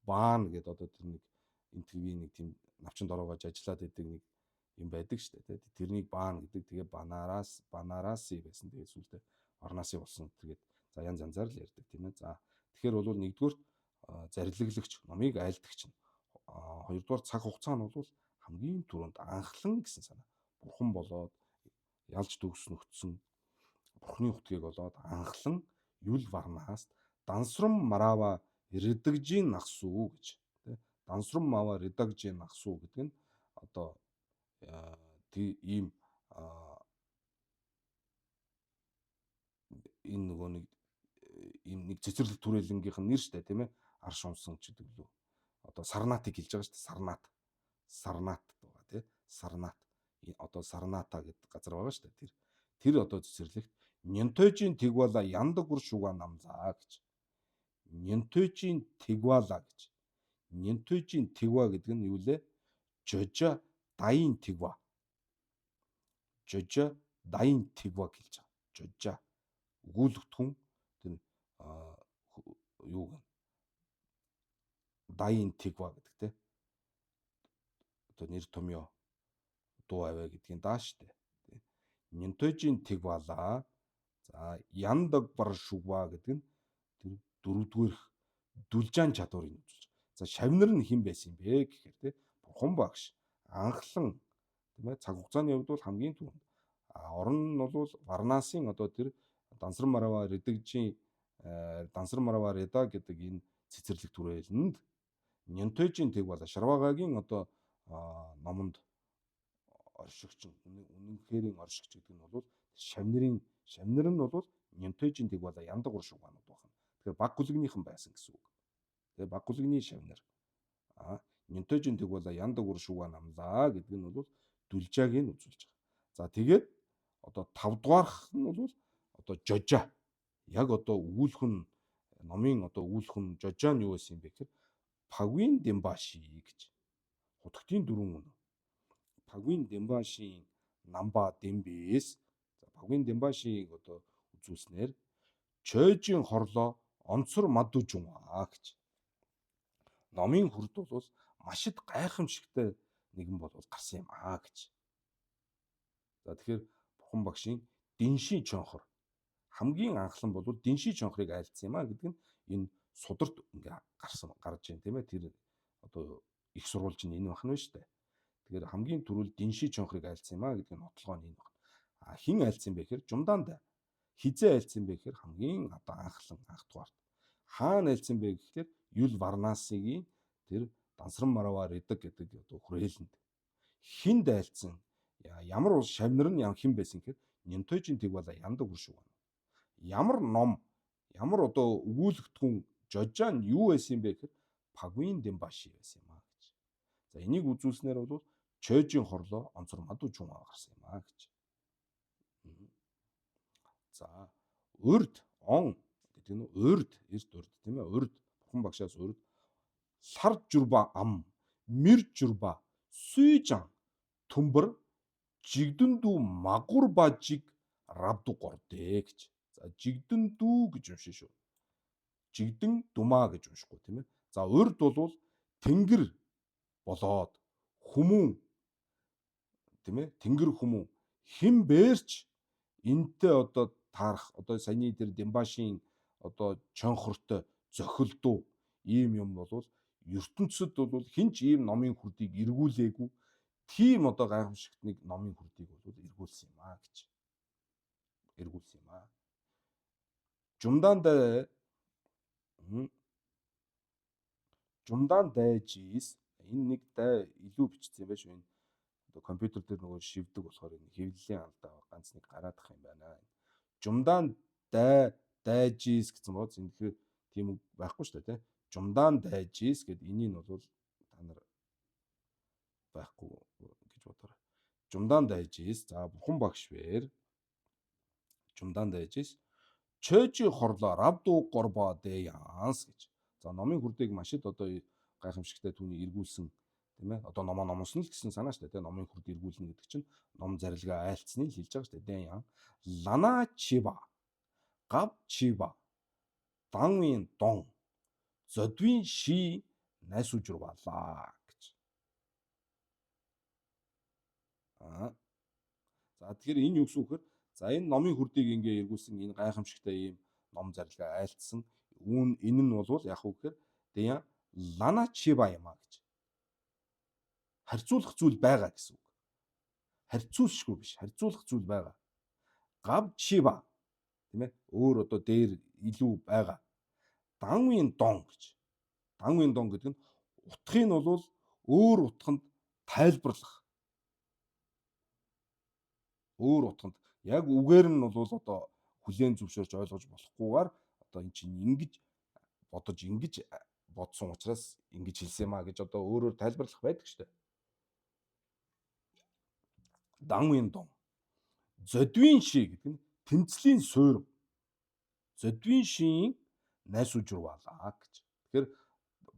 Баан гэдэг одоо тэр нэг энтгийн нэг тийм навчин дороогож ажиллаад байдаг нэг юм байдаг шүү дээ. Тэрнийг Баан гэдэг. Тэгээ Банараси байсан. Тэгээ сүүлдээ Варанаси болсон. Тэгээд за янзаар л ярьдаг тийм ээ. За тэгэхээр бол нэгдүгээр зарилглагч номыг айлдагч нь. Хоёрдугаар цаг хугацаа нь бол хамгийн түрүүнд анхлан гэсэн санаа. Бурхан болоод ялж төгснөгдсөн бурхны утгийг болоод анхлан Юл Варнаас Дансрам Марава Редагжийн нахсуу гэж тий Дансрам Мава Редагжийн нахсуу гэдэг нь одоо ийм энэ нөгөө нэг цэцэрлэг түрээлэнгийнх нь нэр штэ тийм ээ арш унсан ч гэдэг лөө одоо Сарнатыг хэлж байгаа штэ Сарнат байгаа тий Сарнат одоо Сарната гэдэг газар байгаа штэ тэр одоо цэцэрлэгт Нянтойжийн Тэгвала яндаг бүр шуга намзаа гэж. Нянтойжийн Тэгвала гэж. Нянтойжийн Тэгва гэдэг нь юу лээ? Жожа дайн Тэгва. Жожа дайн Тэгва гэж байгаа. Жожа өгүүлэгдэхүүн тэр юу гэн дайн Тэгва гэдэг те. Одоо нэр томьёо дуу аваа гэдгийн даа штэ. Нянтойжийн Тэгвала за яндаг бар шугва гэдэг нь тэр дөрөвдүгээрх дүлжаан чадварыг үзүүлж байгаа. За шавнар нь хэн байсан юм бэ гэхээр те бурхан багш анхлан тийм ээ цаг хугацааны хувьд бол хамгийн түрүүнд орон нь бол Варнасын одоо тэр Дансрам Марава Реда гэдэг энэ цэцэрлэг түрээлэнд Нянтойжийн Тэгвала Шарвагагийн одоо номонд оршигч үнэнхэрийн оршигч гэдэг нь бол шавнар нь бол Нянтойжийн Тэгвала яндаг ур шугаанууд байна. Тэгэхээр баг гүлгнийхэн байсан гэсэн үг. Тэгээ баг гүлгний шавнар. Нянтойжийн Тэгвала яндаг ур шугаан намлаа гэдэг нь бол дүлжааг нь үзүүлж байгаа. За тэгээд одоо 5 дугаарх нь бол одоо жожа. Яг одоо номын одоо өгүүлэх нь жожа нь юу байсан юм бэ гэхээр Пагвин Дембаши гэж. Хутгтын дөрвөн үнэ. Пагвин Дембашийн Намба Дембээс Пагвин Дембашийг одоо үзүүлснээр Чойжийн хорлоо онцор мадужунаа гэж. Номын хүрд бол маш их гайхамшигтай нэгэн бол гарсан юм гэж. За тэгэхээр бурхан багшийн Динши чонхор хамгийн анхлан бол Динши чонхрыг айлдсан юм гэдэг нь энэ сударт ингээ гарч байна тийм ээ. Тэр одоо их сурвалж нь энэ бахна шүү дээ. Тэгэхээр хамгийн түрүүл Динши чонхрыг айлдсан юм гэдэг нь нотлогоо нь энэ байна. Хин айлдсан бэ гэхээр жумдаан дай. Хизээ айлцсан бэ гэхээр хамгийн одоо анх дугаарт. Хаана айлцсан бэ гэхээр Юл Варнаасигийн тэр Дансран Маравар эдэг гэдэг одоо хүрээлэнд. Хинд айлцсан ямар улс шавнар нь хэн байсан гэхээр Нинтойжин тэг бала яндаг хүршиг байна. Ямар ном, ямар одоо өгүүлэгдэхүүн Жожаан юу байсан бэ гэхээр Пагвин Дембаши байсан юм аа гэж. За энийг үзүүлснээр бол Чойжийн хорлоо онцор мадуу чун гарсан юм аа гэж. За урд он гэдэг нь урд эрт урд тийм ээ, урд бурхан багшаас урд сар журба ам мэр журба сүйжан түмбэр жигдэн дүү магур бажиг равду гордэ гэж. За жигдэн дүү гэж уншин шүү. Жигдэн думаа гэж уншихгүй тийм ээ. За урд бол тэнгэр болоод хүмүүн тийм ээ, тэнгэр хүмүүн хэн бэрч энтэй одоо таарах одоо саяны дээр Дембашийн одоо чонхортой зохилдуу ийм юм бол ертөнцид бол хинч ийм номын хүрдийг эргүүлээгүй. Тийм одоо гайхамшигт нэг номын хүрдийг бол эргүүлсэн юм аа гэж. Эргүүлсэн юм аа. Жумдан дайжис энэ нэг дай илүү бичсэн юм байна шүү. Энэ одоо компьютер дээр нөгөө шивдэг болохоор энэ хэвлэлийн алдаа ганц нэг гараадах юм байна. Жумдан дайжис гэсэн бод энэ тийм үг байхгүй шүү дээ, тийм. Жумдан дайжис гэд энийг нь бол та нар байхгүй гэж бодоорой. Жумдан дайжис. За бурхан багш бэр. Жумдан дайжис. Чойжи хорлоо равду горбо дэянс гэж. За номын хүрдийг машид одоо гайхамшигтай түүний эргүүлсэн тийм ээ. Одоо номосно л гэсэн санаа шүү дээ, тийм. Номын хүрд эргүүлнэ гэдэг чинь ном зарилгаа айлцсныг хэлж байгаа шүү дээ. Дэян лана чиба гав чиба данвин дон зодвин ши найсужур балаа гэж. За тэгэхээр энэ юу гэсэн үг вэ? За энэ номын хүрдийг ингээ эргүүлсэн энэ гайхамшигтай ийм ном зарилгаа айлтсан. Энэ нь бол яг уу гэхээр Дэян лана чиба юм а гэж. Харьцуулах зүйл байгаа гэсэн үг. Харьцуулшгүй биш, харьцуулах зүйл байгаа. Гав чиба тийм ээ, өөр одоо дээр илүү байгаа. Данвин дон гэж. Данвин дон гэдэг нь утгыг нь бол өөр утганд тайлбарлах. Өөр утганд яг үгээр нь бол одоо хүлээн зөвшөөрч ойлгож болохгүйгээр одоо эн чинь ингэж бодож ингэж бодсон учраас ингэж хэлсэн юм а гэж одоо өөрөөр тайлбарлах байдаг шүү дээ. Данвин дон. Зодвин ши гэдэг нь тэмцлийн суурь. Зодвин шийн найсужур балаа гэж. Тэгэхээр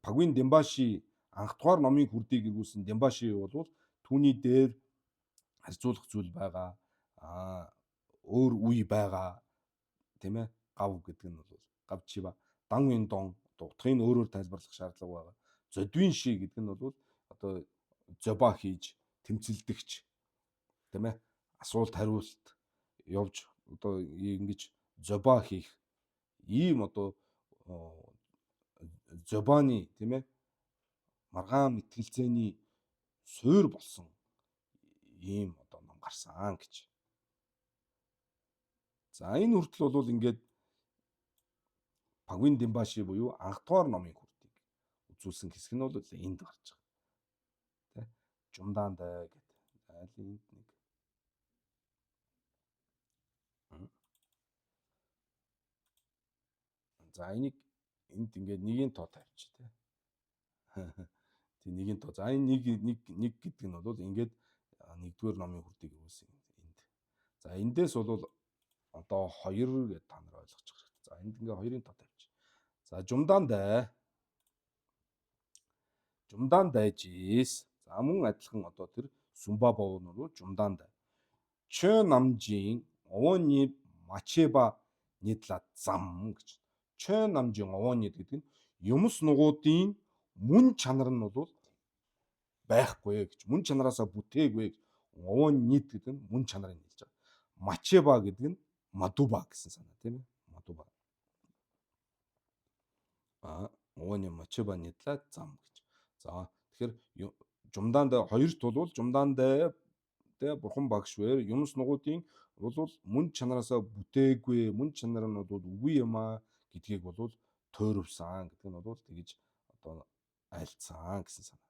Пагвин Дембаши анх дугаар номын хүрдийг эргүүлсэн Дембаши бол түүний дээр харьцуулах зүйл байгаа. Өөр үе байгаа. Тийм ээ? Гав гэдэг нь бол гав чива. Данвин дон утгыг өөрөөр тайлбарлах шаардлага байгаа. Зодвин ши гэдэг нь бол одоо зоба хийж тэмцэлдэгч. Тийм ээ? Асуулт хариулт явж одоо ингэж зоба хийх ийм одоо зобаны тийм ээ маргаан мэтгэлцээний суурь болсон ийм одоо ном гарсан гэж. За энэ хүртэл бол ингээд Пагвин Дембаши буюу анх дугаар номын хүрдийг үзүүлсэн хэсэг нь бол энд гарч байгаа. Тэ? Жумдан дай гэдэг. Айл энд нэг. За энийг энд ингээд нэгийн тоо тавьчих тий. Тэг нэгийн тоо. За энэ нэг гэдэг нь бол ингээд нэгдүгээр номын хүрдийг өгүүлсэн энд. За эндээс бол одоо 2 гэж та нар ойлгож байгаа хэрэгтэй. За энд ингээ 2-ын тоо тавьчих. За жумдан дайжис. За мөн адилхан одоо тэр сүмба бов нь бол жумдан дай. Чö намжийн овооны мачеба нийтлээ зам гэж. Чö намжийн овооны гэдэг нь юмс нугуудын мөн чанар нь бол байхгүй гэж. Мөн чанараасаа бүтээгүй. Овооны нийт гэдэг нь мөн чанарыг хэлж байгаа. Мачеба гэдэг нь мадуба гэсэн санаа тийм ээ. Мадуба. Овооны мачеба нийтлээ зам гэж. За тэгэхээр жумдан дай хоёрт бол жумдан дай бурхан багш вэ юмс нугуудын бол мөн чанараасаа бүтээгүй, мөн чанар нь бол үгүй юм а гэдгийг бол тойрвсан гэдэг нь бол тэгж одоо айлцсан гэсэн санаа.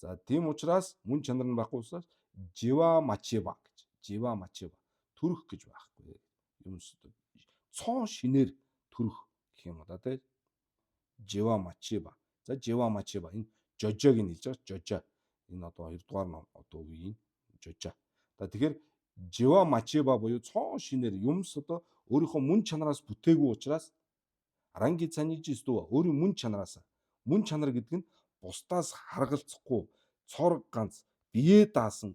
За тийм учраас мөн чанар нь байхгүй учраас жива мачева гэж. Жива мачева төрөх гэж байхгүй. Юмс цоо шинээр төрөх гэх юм да тий. Жива мачева. За жива мачева энэ жожог нь хэлж байгаа жожо. Энэ одоо 2 дугаар ном одоо үеийн жожо. За тэгэхээр жива мачева буюу цоо шинээр юмс одоо өөрийнхөө мөн чанараас бүтээгүй учраас ранги цанижистөө өөрийн мөн чанараас мөн чанар гэдэг нь бусдаас харгалзахгүй цор ганц бие даасан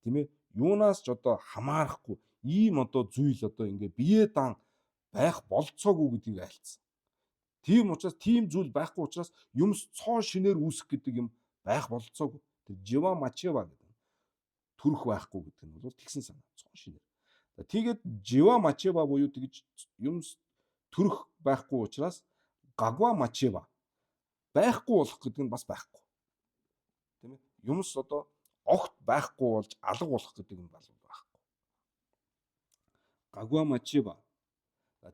тийм ээ юунаас ч одоо хамаарахгүй ийм одоо зүйл одоо ингээ бие даан байх болцоогүй гэдгийг альцсан. Тийм учраас тийм зүйл байхгүй учраас юмс цоо шинээр үүсэх гэдэг юм байх болцоогүй. Тэр жива мачева гэдэг төрөх байхгүй гэдэг нь бол тэгсэн санаа цоо шинээр. Тэгээд жива мачева буюу тэгж юмс төрөх байхгүй учраас гагва мачева байхгүй болох гэдэг нь бас байхгүй. Тийм ээ. Юмс одоо огт байхгүй болж алга болох гэдэг нь бол байхгүй. Гагва мачева.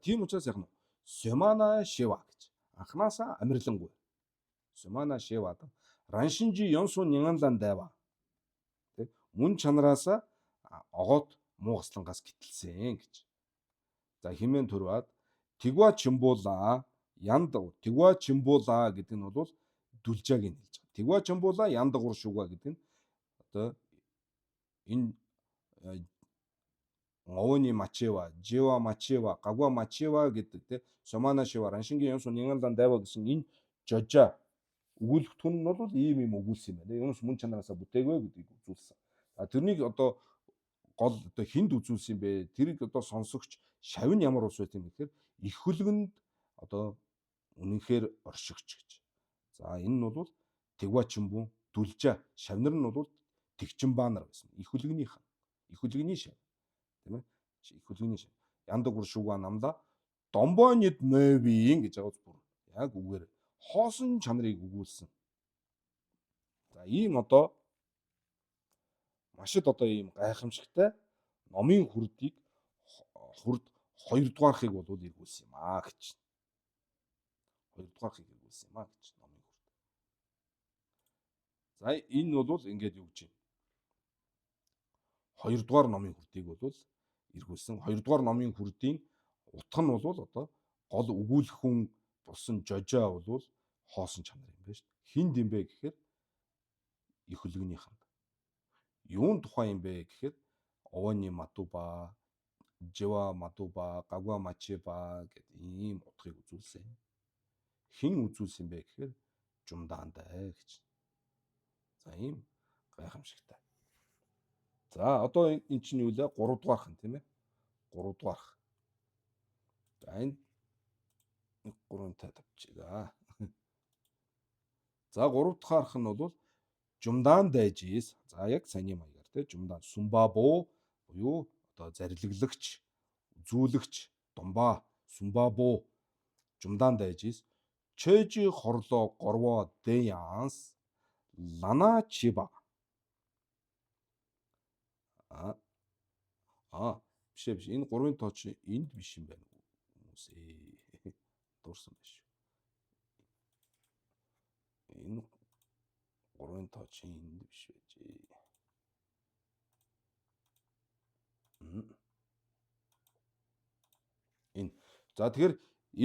Тийм учраас яг нь сёмана шева гэж анханасаа амирлангүй. Сёмана шева раншинжи ёнсу нянганлан дайва. Тэг мөн чанараасаа огоод муугаслангаас гитэлсэн гэж. За химэн төрваад тэгва чимбуула янд тэгва чимбуула гэдэг нь бол дүлжааг нь хэлж байгаа. Тэгва чимбуула янд гуршууга гэдэг нь одоо энэ нговони мачева, жива мачева, гагва мачева гэдэг те сомана шива раншингийн юмс нянганлан дайва гэсэн энэ жожа өгүүлэх түн нь бол ийм юм өгүүлсэн юм байна. Юмс мөн чанараасаа бүтээгүй гэдгийг үзүүлсэн. Тэрнийг одоо гол одоо хинд үзүүлсэн юм бэ? Тэрийг одоо сонсогч шавь нь ямар ус байт юм гэхээр их хөлгөнд одоо үнэнхээр оршигч гэж. За энэ нь бол тэгва чимбүн дүлжа шавнар нь бол тэгчин баанар байсан. Их хөлгөний шав. Тийм ээ. Их хөлгөний шав. Янда гуршууга намла домбонит мөвийн гэж байгаа бүр яг үгээр хоосон чанарыг өгүүлсэн. За ийм одоо маш одоо ийм гайхамшигтай номын хүрд 2 дугаархыг бол эргүүлсэн юм аа гэж. 2 дугаархыг эргүүлсэн юм аа гэж номын хүрд. За энэ бол ингээд юу гэж байна? 2 дугаар номын хүрдийг бол эргүүлсэн. 2 дугаар номын хүрдийн утга нь бол одоо гол өгүүлэх хүн болсон жожо бол хоосон чанар юм байна шүү дээ. Хинд юм бэ гэхээр их хөлгөнийхэн. Юун тухай юм бэ гэхээр овони матуба, жива матуба, гагва мачеба гэдэг ийм утгыг үзүүлсэн. Хин үзүүлсэн бэ гэхээр жумдаандаа гэж. За ийм гайхамшигтай. За одоо эн чинь юу лээ 3 дугаарх нь тийм ээ. 3 дугаарх. За энэ 3-тай тавьчихъя. За 3 дахь нь бол жумдаан дайжис. За яг саний маягаар те жумдаан сумбабо буюу одоо зарилэглагч, үзүүлэгч, домба, сумбабо жумдаан дайжис. Чэжи хорлоо горвоо дэянс лана чиба. Биш. Энэ 3-ын тоо чи энд биш юм байна. Хүмүүс дуурсан биш. Энэ 3-ын тоо чи энд биш байж. Энэ. За тэгэхээр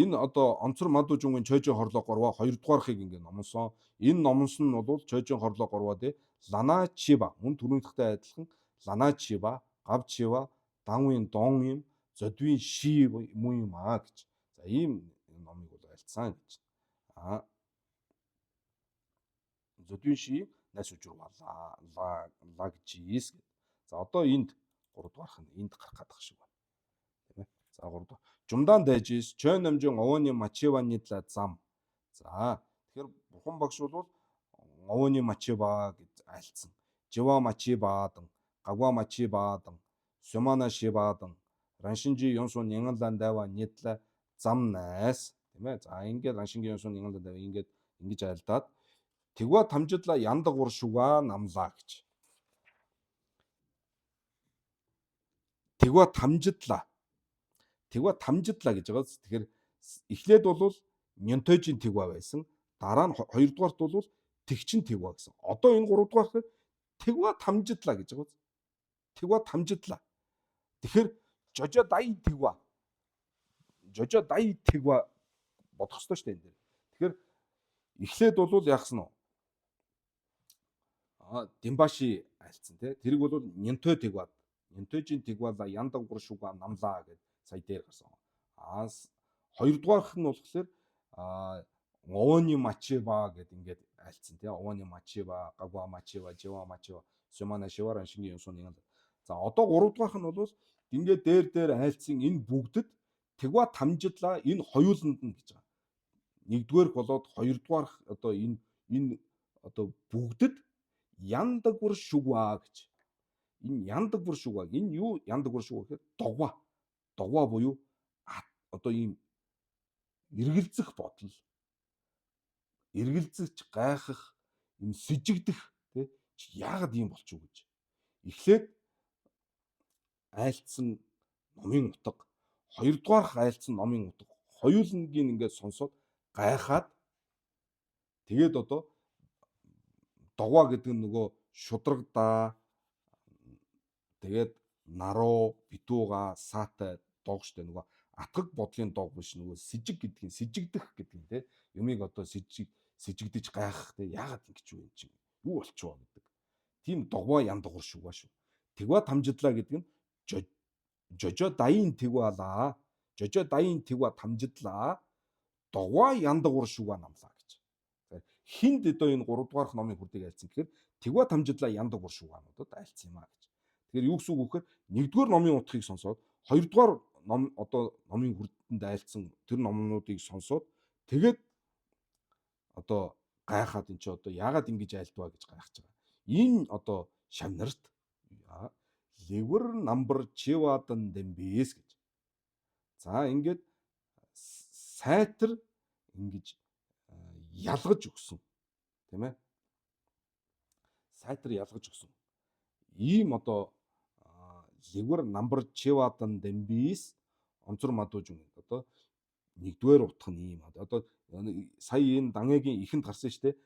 энэ одоо онцор мадужунгийн чойжин хорлоо горвоо 2 дугаархыг ингээ номонсон. Энэ номонсон нь бол чойжин хорлоо горвоо дэ лана чиба мөн түрүүнийхтэй адилхан лана чиба, гав чива, данвын дон юм, зодвийн ши муу юм аа гэж. За ийм номыг бол альцсан гэж. Зодвийн ши нас үжирвала лагжис. За одоо энд 3 дугаарх нь энд гарах гадах шиг байна. Тийм ээ. За 3 дугаар. Жумдаан дайжис чой намжин овооны мачеванитла зам. За тэгэхээр бурхан багш бол овооны мачева гэж альцсан. Жива мачевадан, гагва мачевадан, сёмана шивадан, раншинжи ёнсун нянганлан дайва нитла зам найс. Тийм ээ. За ингээд раншингийн ёнсун нянганлан дайва ингээд ингэж айлдаад тэгва тамжидла янда гуршуга намлаа гэж. тэгва тамжидлаа. Тэгва тамжидлаа гэж байгаа. Тэгэхээр эхлээд бол нёнтойжийн тэгва байсан. Дараа нь хоёрдугаарт бол тэгчин тэгва гэсэн. Одоо энэ гуравдугаарт тэгва тамжидлаа гэж байгаа. Тэгва тамжидлаа. Тэгэхээр жожо дай тэгва. Жожо дай тэгва бодох ёстой шүү дээ энэ дээр. Тэгэхээр эхлээд бол яахсан уу? Димбаши альцсан тий. Тэрийг бол нянтой тэгвад. Нянтойжийн тэгвала яндаг гур шуга намлаа гэж сая дээр гарсан. Хоёрдугаарх нь болохоор овоны мачива гэдэг ингээд альцсан тий. Овоны мачива, гагва мачива, жива мачива, сумана шиваран шингийн юмсуу нэг. За одоо гуравдугаарх нь бол ингээд дээр альцсан энэ бүгдэд тэгва тамжидлаа энэ хоёуланд нь гэж байгаа. Нэгдүгээр болоод хоёрдугаарх одоо энэ одоо бүгдэд яндаг бүр шугва гэж. Энэ яндаг бүр шугва. Энэ юу яндаг бүр шугва гэхээр догва. Догва буюу одоо ийм эргэлзэх бодол. Эргэлзэж гайхах, энэ сэжигдэх тий яагаад ийм болчих вэ гэж. Эхлээд айлцсан номын утга, хоёрдугаарх айлцсан номын утга, хоёулангийн ингээд сонсоод гайхаад тэгээд одоо догва гэдэг нь нөгөө шудрагдаа тэгээд наруу битүүга саатай дог штэ нөгөө атгаг бодлын дог биш нөгөө сэжиг гэдгийг сэжигдэх гэдгийг те юмыг одоо сэжигдэж гайхах те яагаад ингэж вэ чинь юу болчихоо гэдэг тийм догва яндагур шугаа шүү. Тэгва тамжидлаа гэдэг нь жожо дайн тэгвалаа жожо дайн тэгва тамжидлаа догва яндагур шугаа намлаа гэж. Хинд одоо энэ 3 дугаарх номын хүрдэг айлцсан гэхээр тэгва тамжидлаа яндагур шугаануудад айлцсан юм а гэж. Тэгэхээр юу гэсэн үг вэ гэхээр нэгдүгээр номын утгыг сонсоод хоёрдугаар ном одоо номын хүрдэнд айлцсан тэр номнуудыг сонсоод тэгээд одоо гайхаад энэ чи одоо яагаад ингэж айлдваа гэж гайхаж байгаа. Энэ одоо шавнарт ливер намбар чивадан дэмбэс гэж. За ингээд сайтар ингэж ялгаж өгсөн тийм ээ. Сайтар ялгаж өгсөн. Ийм одоо ливер намбар чивадан дэмбэс онцор мадууж юм. Одоо нэгдүгээр утга нь ийм одоо сая энэ Дангийн ихэнд гарсан шүү дээ.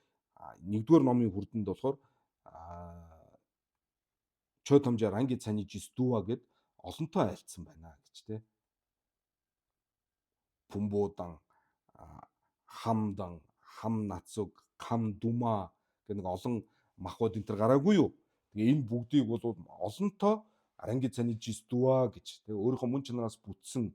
Нэгдүгээр номын хүрдэнд болохоор чо тамжа ранги цани жистуа гэд олонтой айлцсан байна гэж те. Пумбуудан хамдан хам нацуг хам дума гэх нэг олон махбод энэ төр гараагүй юу. Тэгээ энэ бүгдийг бол олонтой ранги цани жистуа гэж тэгээ өөрийнхөө мөн чанараас бүтсэн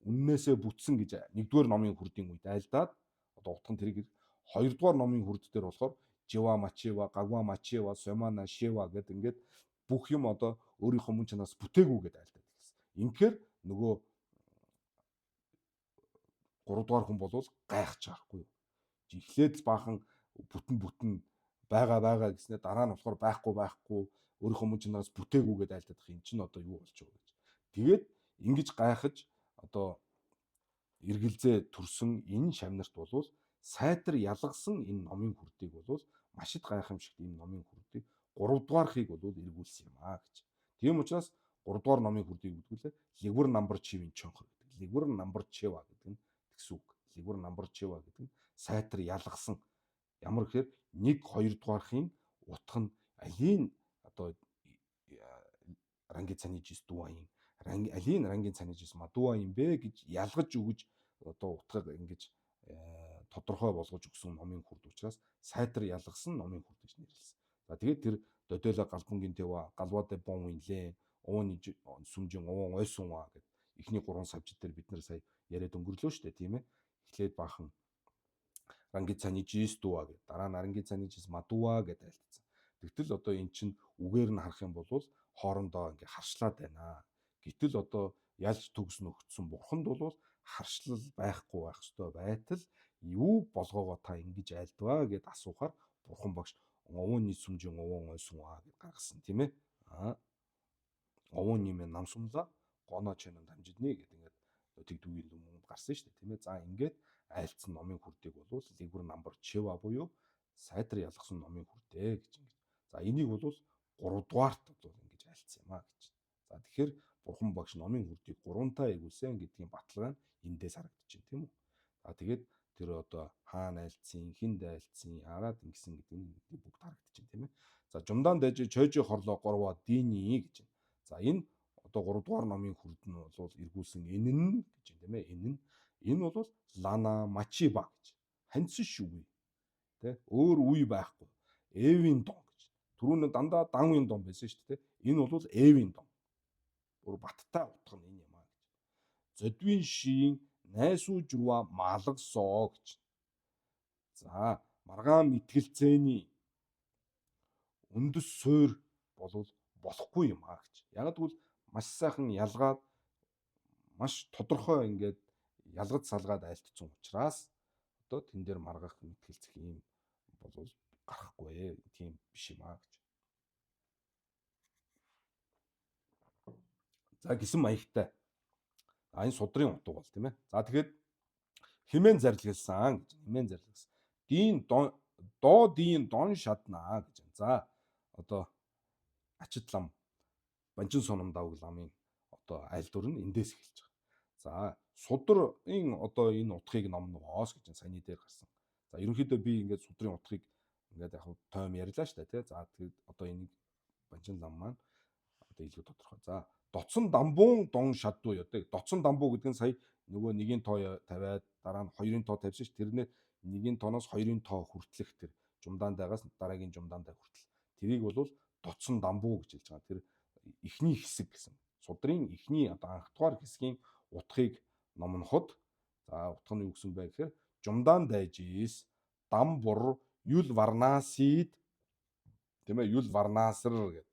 үннээсээ бүтсэн гэж нэгдүгээр номын хүрдийн үед айлдаад одоо утган тэрийг хоёрдугаар номын хүрд дээр болохоор жива мачива гагва мачива сомана шива гэдэг ингээд бүх юм одоо өөрийнхөө мөн чанаас бүтээгүйгээд айлдаад гэсэн. Инхээр нөгөө 3 дугаар хүн болвол гайхаж чарахгүй. Эхлээд баахан бүтэн байгаа гэснээр дараа нь болохоор байхгүй өөрийнхөө мөн чанаас бүтээгүйгээд айлдаад их эн чинь одоо юу болж байгаа гэж. Тэгээд ингэж гайхаж одоо эргэлзээ төрсөн энэ шавнарт болвол сайтар ялгасан энэ номын хүрдийг болвол маш их гайхамшигт энэ номын хүрдийг 3 дугаархыг болвол эргүүлсэн юм аа гэж. Тийм учраас 3 дугаар номын хүрдийг үлдүүлээ ливер намбар чивийн чонхор гэдэг. Ливер намбар чива гэдэг нь тэгс үг. Ливер намбар чива гэдэг нь сайтар ялгасан. Ямар гэхээр 1 2 дугаархын утга нь алийн одоо ранги цани жистуаин алийн рангийн цани жис мадуа юм бэ гэж ялгаж өгж одоо утгыг ингэж тодорхой болгож өгсөн номын хүрд учраас сайтар ялгасан номын хүрд гэж нэрлэсэн. За тэгээд тэр додело галбангийн тэва галваде бон уинлээ ууны сүмжин уун ойсунва гэд эхний 3 савжид дээр бид нар сая яриад өнгөрлөө шүү дээ тийм ээ. Эхлээд баахан ранги цани жистуа гэд дараа нь ранги цани жис мадуа гэд айлтсан. Тэгтэл одоо эн чинь үгээр нь харах юм бол хоорондоо ингээ харшлаад байна. Гэтэл одоо ялж төгс нөхцсөн бурханд бол харшлал байхгүй байх ёстой байтал юу болгоогоо та ингэж айлдваа гэд асуухаар бурхан багш овооны сүмжин овоон ойсон аа гэд гаргасан тийм ээ. Овооны мэн намсумла гоно чэнэн дамжиднэ гэд ингээд тэгдүүгийн юм гарсан шүү дээ тийм ээ. За ингээд айлцсан номын хүрдийг бол ливер намбар чива буюу сайтар ялгсан номын хүрдээ гэж ингэж. За энийг бол 3 дугаарт бол ингэж айлцсан юм аа гэж. За тэгэхээр Бурхан багш номын хүрдийг 3 эргүүлсэн гэдгийн баталгаа нь эндээс харагдчихэв тийм үү. За тэгээд тэр одоо хаана айлцсан, хинд айлцсан, яагаад ингэсэн гэдэг нь бүгд харагдчихэв тийм ээ. За жумдаан дэж чойжи хорлоо горвоо дийний гэж байна. За энэ одоо 3 дугаар номын хүрд нь бол эргүүлсэн энэ нь гэж байна тийм ээ. Энэ бол лана мачиба гэж. Ханьцсан шүү. Тэ өөр үе байхгүй. Эвийн дон гэж. Түрүүн дандаа данвын дон байсан шүү дээ. Энэ бол эвийн дон. Бүр баттай утга нь энэ юм аа гэж. Зодвийн шийн найсуу журва малагсоо гэж. За маргаан мэтгэлцээний үндэс суур болвол болохгүй юм аа гэж. Яг тэгвэл маш сайхан ялгаад маш тодорхой ингээд ялгаж салгаад айлтцсан учраас одоо тэн дээр маргах мэтгэлцэх юм болвол гарахгүй тийм биш юм аа гэж. За гисэн маягтай. Энэ судрын утга бол тийм ээ. За тэгэхэд хэмээн зарлигласан гэж. Хэмээн зарлигласан. Дийн доо дийн дон шатнаа гэж. За одоо ачид лам банчин соном давг ламын одоо айл дүр нь эндээс эхэлж байгаа. За судрын одоо энэ утгыг номноос гэж саяны дээр гарсан. За ерөнхийдөө би ингээд судрын утгыг ингээд яг тойм ярьлаа шүү дээ тий. За тэгээд одоо энийг банчин лам маань одоо илүү тодорхой. За доцсон дамбуун дон шадуу ядаг. Доцсон дамбуу гэдэг нь сая нөгөө нэгийн тоо тавиад дараа нь хоёрын тоо тавьсан ш. Тэрнээ нэгийн тооноос хоёрын тоо хүртлэх тэр жумдаан дагаас дараагийн жумдаан даг хүртэл. Тэрийг бол доцсон дамбуу гэж хэлж байгаа. Тэр эхний хэсэг гэсэн. Судрын эхний одоо анх дугаар хэсгийн утгыг номноход за утга нь юу гэсэн бэ гэхээр жумдаан дайжис дам бур юл варнасид тийм ээ юл варнасар гэдэг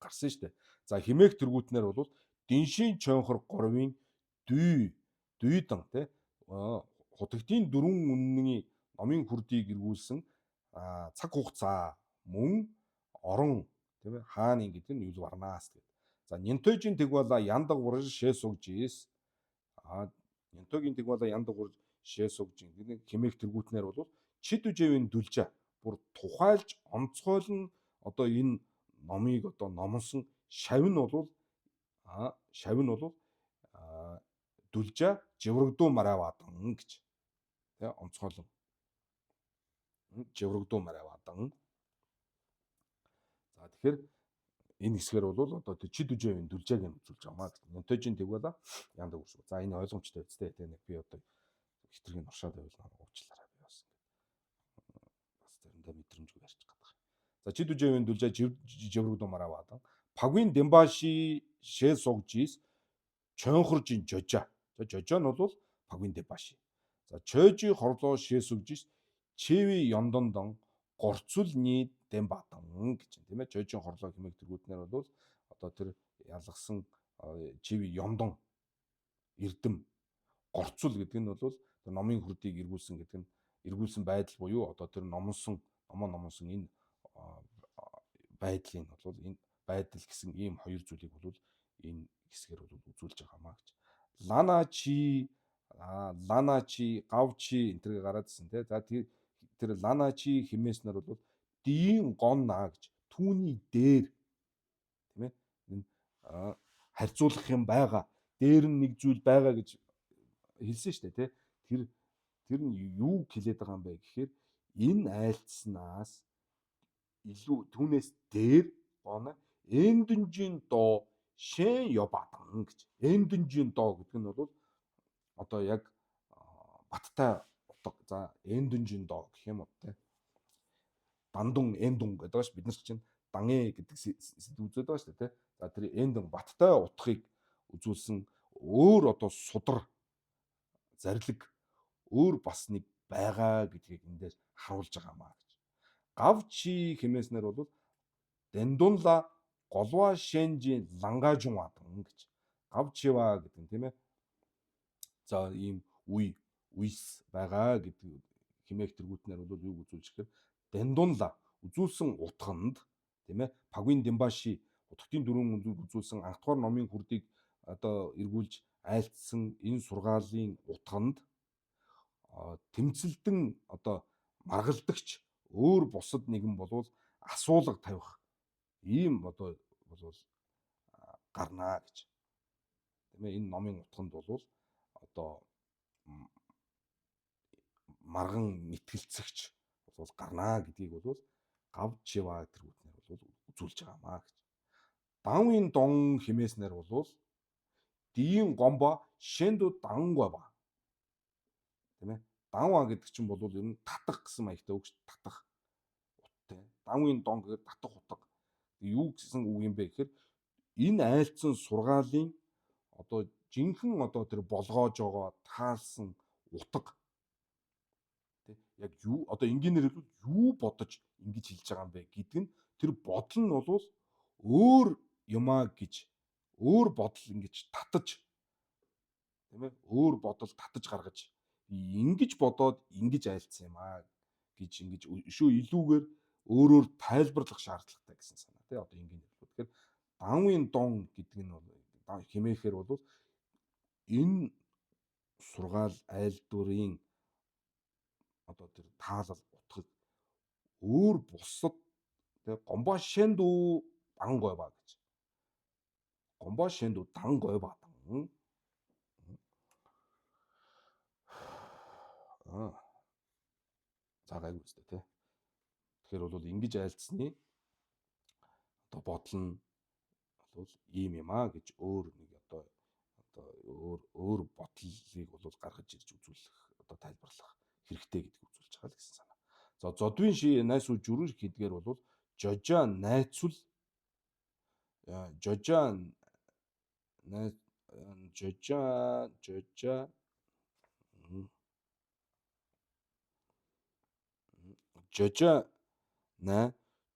гарсан шүү дээ. За химээх тэргүүтнэр бол диншийн чонхор 3-ын дүйдэн тий хутагтын 4 үнний номын хүрдийг эргүүлсэн цаг хугацаа мөн орон тийм ээ хааны гэдэг нь юл варнаас гэдэг. За нянтойжийн тэгвала яндаг урж шэсугжис нянтойгийн тэгвала яндаг урж шэсугжин гэдэг химээх тэргүүтнэр бол чид үжэвийн дүлжээ бүр тухайлж онцгойлон одоо энэ номыг одоо номонсон шавь нь бол дүлжээ живрэгдүү мараваадан гэж тий онцгойлон живрэгдүү мараваадан. За тэгэхээр энэ хэсгээр бол одоо чид үжэвийн дүлжээг нь үзүүлж байгаа маа гэж. Нянтойжийн тэгвала яндаг урж. За энэ ойлгомжтой үстэй тий нэг би одоо хитрхийн оршоод байвал уучлаарай би бас заримдаа мэдрэмжгүй ярьчих гээд байна. За чид үжэвийн дүлжээ живрэгдүү мараваадан. Пагвин дембаши шэсугжис чонхоржин жожа. За жожа нь бол пагвин дембаши. За чойжи хорлоо шэсугжис чеви ёндондон горцулны дембатан гэж тийм ээ. Чойжин хорлоо хэмээх тэргүүтнэр бол одоо тэр ялгсан чеви ёндон эрдэм горцул гэдэг нь бол номын хүрдийг эргүүлсэн гэдэг нь эргүүлсэн байдал буюу одоо тэр номонсон энэ байдлын бол энэ байдал гэсэн ийм хоёр зүйлийг бол энэ хэсгээр бол үзүүлж байгаа маа гэж. Ланачи гавчи энэ төрөйг гараадсэн тий. За тэр ланачи хэмээснээр бол дийн гонна гэж түүний дээр тийм ээ. Энэ харьцуулах юм байгаа. Дээр нь нэг зүйл байгаа гэж хэлсэн шүү дээ тий. Тэр нь юу хэлээд байгаа юм бэ гэхээр энэ айлтснаас илүү түүнээс дээр гоо эндүнжийн доо шэн ёбадан гэж. Эндүнжийн доо гэдэг нь бол одоо яг баттай утга. За эндүнжийн доо гэх юм уу те. Дандун эндүн гэдэг байгаа ш. Бид нар чинь дангэ гэдэг үзээд байгаа шүү дээ те. За тэр эндүн баттай утгыг үзүүлсэн өөр одоо судар зарлиг өөр бас нэг байгаа гэдгийг эндээс харуулж байгаа маа гэж. Гавчи хэмээснээр бол дэндунла голва шэнжи лангажунвадан гэж. Гавчива гэдэг нь тийм ээ. За ийм үйс байгаа гэдэг хэмээх тэргүүтнэр бол юу үзүүлж гэхээр дэндунла үзүүлсэн утганд тийм ээ. Пагвин дембаши утгын 4 үзүүлсэн анх дугаар номын хүрдийг одоо эргүүлж айлтсан энэ сургаалын утганд тэмцэлдэн одоо маргалдагч өөр бусад нэгэн болвол асуулга тавих ийм одоо бол гарнаа гэж. Тийм ээ, энэ номын утганд бол одоо марган мэтгэлцэгч бол гарнаа гэдгийг бол гав чива тэр үтнэр бол үзүүлж байгаамаа гэж. Давын дон химээснэр бол диин гомбо шэндү дангва ба. Тийм ээ. Даваа гэдэг чинь бол ер нь татах гэсэн маягтай үг ш, татах уттай. Давын дон гэдэг татах утга. Юу гэсэн үг юм бэ гэхээр энэ айлцсан сургаалын одоо жинхэнэ одоо тэр болгоож байгаа таалсан утга. Тэ яг юу одоо энгийнээр хэлбэл юу бодож ингэж хэлж байгаа юм бэ гэдэг нь тэр бодол нь бол өөр юмаа гэж өөр бодол ингэж татаж, тийм ээ, өөр бодол татаж гаргаж ингэж бодоод ингэж айлцсан юм аа гэж ингэж шүү илүүгээр өөрөөр тайлбарлах шаардлагатай гэсэн санаа тий одоо энгийнээр хэлбэл. Тэгэхээр давын дон гэдэг нь бол хэмээхээр бол энэ сургаал айлдварын одоо тэр таалал утгыг өөр бусад тэг гомбо шэндү дангой ба гэж. Гомбо шэндү дангой ба. За гайгүй үстэй тий. Тэгэхээр бол ингэж айлцсны одоо бодол нь бол ийм юм аа гэж өөр нэг одоо өөр бодлыг бол гаргаж ирж үзүүлэх одоо тайлбарлах хэрэгтэй гэдгийг үзүүлж байгаа л гэсэн санаа. За зодвын ши найсуу жүрүр гэдгээр бол жожа найцвал жожа на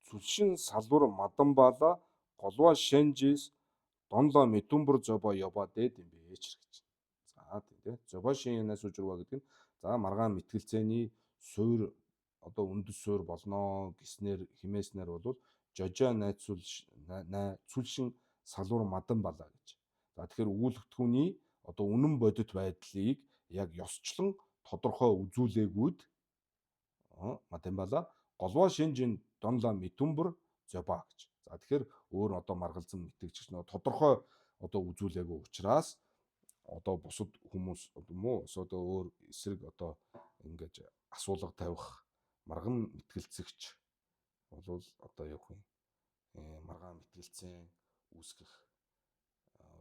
цүлшин салвар мадан баала голва шэнжис донло мэдүмбэр зобо ёба дэд юм бэж гэж. За тийм зобо шинээс үжирва гэдэг нь за маргаан мэтгэлцээний суур одоо үндэс суур болно гэснээр химээснээр бол жожа цүлшин салвар мадан баала гэж. За тэгэхээр өгүүлбэртгүүний одоо үнэн бодит байдлыг яг ёсчлон тодорхой үзүүлээгүүд мадан баала голво шинжин донло мэдүмбэр зобо гэж. За тэгэхээр өөр одоо маргалзан мэтгэгч нөө тодорхой одоо үзүүлээгүй учраас одоо бусад хүмүүс юм уу одоо өөр эсрэг одоо ингэж асуулга тавих марган мэтгэлцэгч бол одоо юу вэ? Маргаан мэтгэлцэн үүсгэх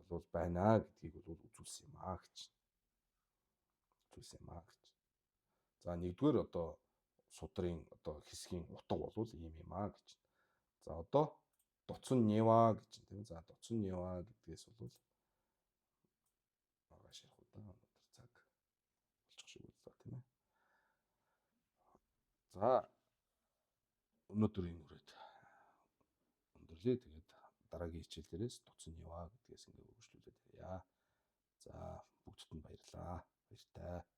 бол байна гэдгийг бол үзүүлсэн юм аа гэж. За нэгдүгээр одоо судрын одоо хэсгийн утга бол ийм юм аа гэж. За одоо доцсон нева гэж тийм. За доцсон нева гэдгээс бол маргааш ярих удаа өнөөдөр цаг болчих шиг үлээ тийм ээ. За өнөөдөр энэ үрээд өндөрлөө. Тэгээд дараагийн хичээлдээрээс доцсон нева гэдгээс ингээ үргэлжлүүлээд явъя. За бүгдд нь баярлалаа. Баяртай.